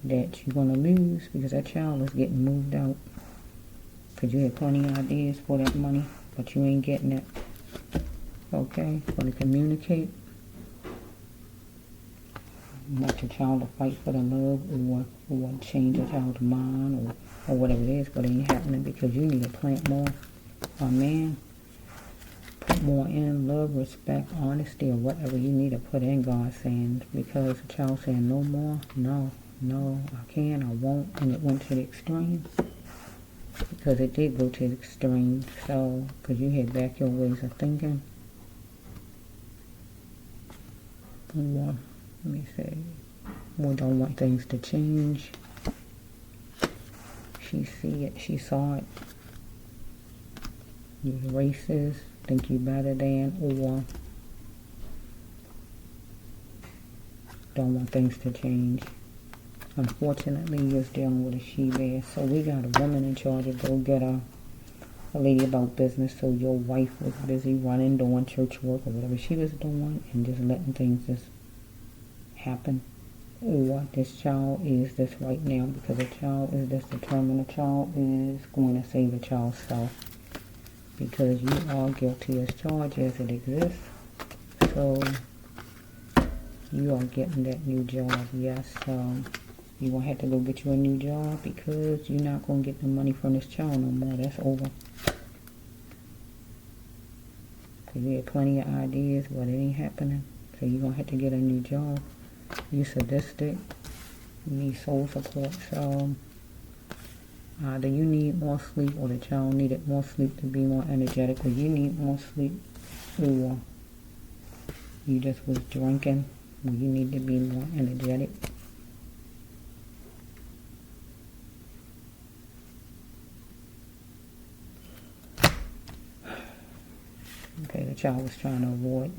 that you're going to lose because that child is getting moved out. Because you had plenty of ideas for that money, but you ain't getting it. Okay, going to communicate. Want your child to fight for the love or change your child's mind or whatever it is, but it ain't happening because you need to plant more. A man, put more in love, respect, honesty, or whatever you need to put in, God saying, because the child saying no more, no, I can, I won't, and it went to the extreme. Because it did go to the extreme, so, because you had back your ways of thinking. Or, let me say, we don't want things to change. She see it, she saw it. You're racist, think you better than, or don't want things to change. Unfortunately, you're dealing with a she-bear. So we got a woman in charge of go get a lady about business. So your wife was busy running, doing church work or whatever she was doing, and just letting things just happen. Or this child is this right now because the child is this determined. The child is going to save the child's self because you are guilty as charged as it exists. So you are getting that new job. Yes, you're going to have to go get you a new job because you're not going to get the money from this child no more. That's over. Because you had plenty of ideas, but it ain't happening. So you're going to have to get a new job. You're sadistic. You need soul support. So either you need more sleep or the child needed more sleep to be more energetic, or you need more sleep, or you just was drinking, or you need to be more energetic. Okay, the child was trying to avoid.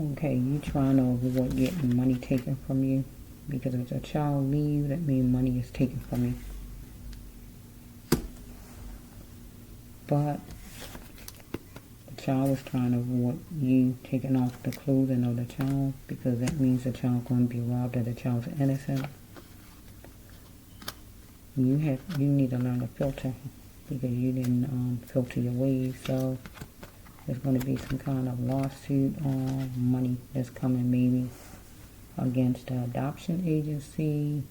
Okay, you trying to avoid getting money taken from you because if a child leaves, that means money is taken from you. But the child was trying to avoid you taking off the clothing of the child because that means the child going to be robbed of the child's innocent. You need to learn to filter because you didn't filter your ways. So there's going to be some kind of lawsuit on money that's coming maybe against the adoption agency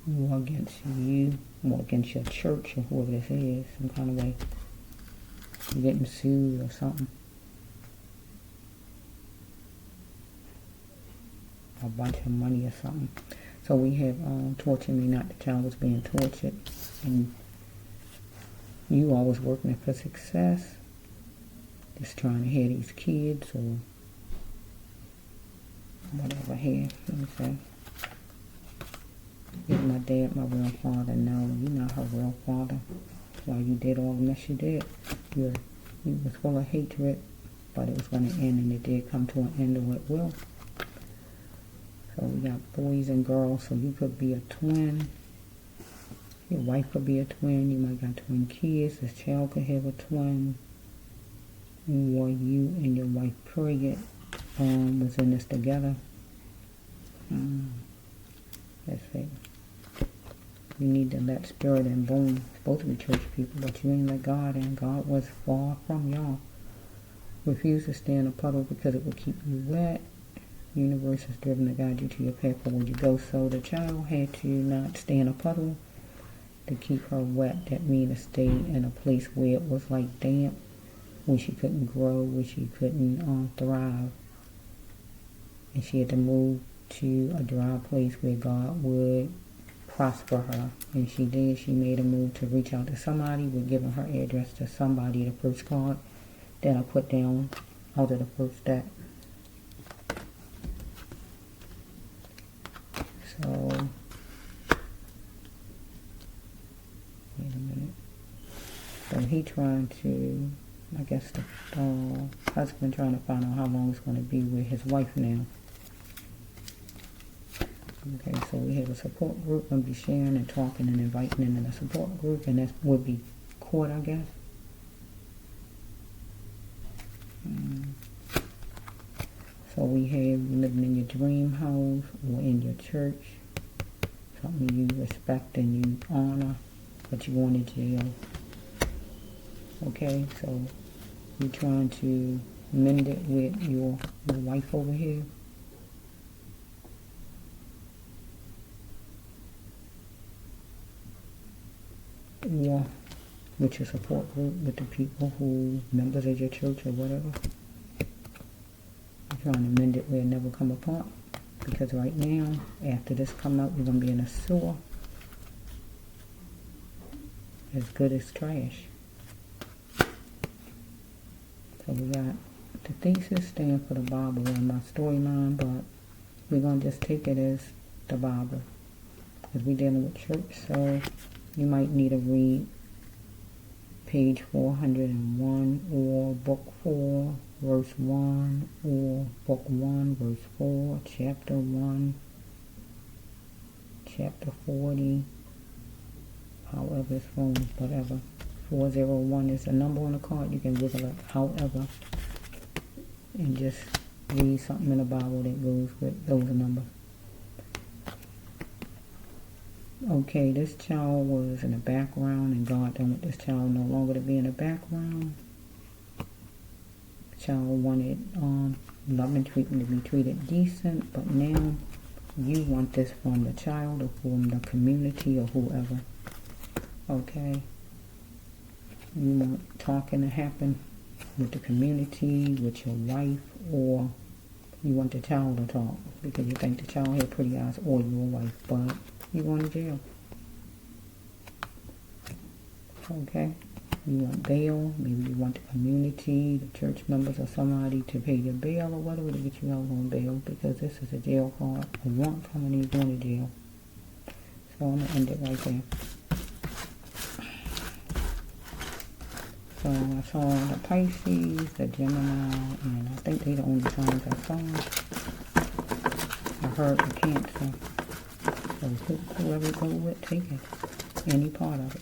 or against you or against your church or whoever this is, some kind of way. You're getting sued or something. A bunch of money or something. So we have torture me not, the child was being tortured, and you always working for success, just trying to have these kids or whatever here. Let me say, if my dad, my real father, no, you're not her real father. Why you did all the mess you did. You was full of hatred, but it was going to end, and it did come to an end, or it will. So we got boys and girls, so you could be a twin. Your wife could be a twin. You might got twin kids. This child could have a twin. Or you and your wife, period, was in this together. Let's see. You need to let spirit in. Boom. It's supposed to be church people, but you ain't let God in. God was far from y'all. Refuse to stay in a puddle because it will keep you wet. Universe is driven to guide you to your path where you go. So the child had to not stay in a puddle to keep her wet. That means to stay in a place where it was like damp, where she couldn't grow, where she couldn't thrive. And she had to move to a dry place where God would prosper her. And she did. She made a move to reach out to somebody. We're giving her address to somebody, the first card that I put down out of the first step. So, wait a minute. So he trying to, I guess the husband trying to find out how long it's going to be with his wife now. Okay, so we have a support group. We'll be sharing and talking and inviting them in a support group, and that would be court, I guess. So we have living in your dream house or in your church, something you respect and you honor, but you going to jail. Okay, so you're trying to mend it with your wife over here. Or with your support group, with the people who, members of your church or whatever. You're trying to mend it where it never come apart. Because right now, after this come out, you're going to be in a sewer. As good as trash. So we got the thesis stand for the Bible in my storyline, but we're going to just take it as the Bible. Because we're dealing with church, so you might need to read page 401 or book 4, verse 1, or book 1, verse 4, chapter 1, chapter 40, however it's from, whatever. 401 is the number on the card. You can wiggle it however and just read something in the Bible that goes with those numbers. Okay, this child was in the background, and God don't want this child no longer to be in the background. The child wanted love and treatment to be treated decent, but now you want this from the child or from the community or whoever. Okay? You want talking to happen with the community, with your wife, or you want the child to talk because you think the child had pretty eyes, or your wife, but you going to jail. Okay? You want bail. Maybe you want the community, the church members, or somebody to pay your bail or whatever to get you out on bail, because this is a jail card. A want from and you're going to jail. So I'm going to end it right there. So I saw the Pisces, the Gemini, and I think they're the only signs I saw. I heard the Cancer. So whoever go with, take it. Any part of it.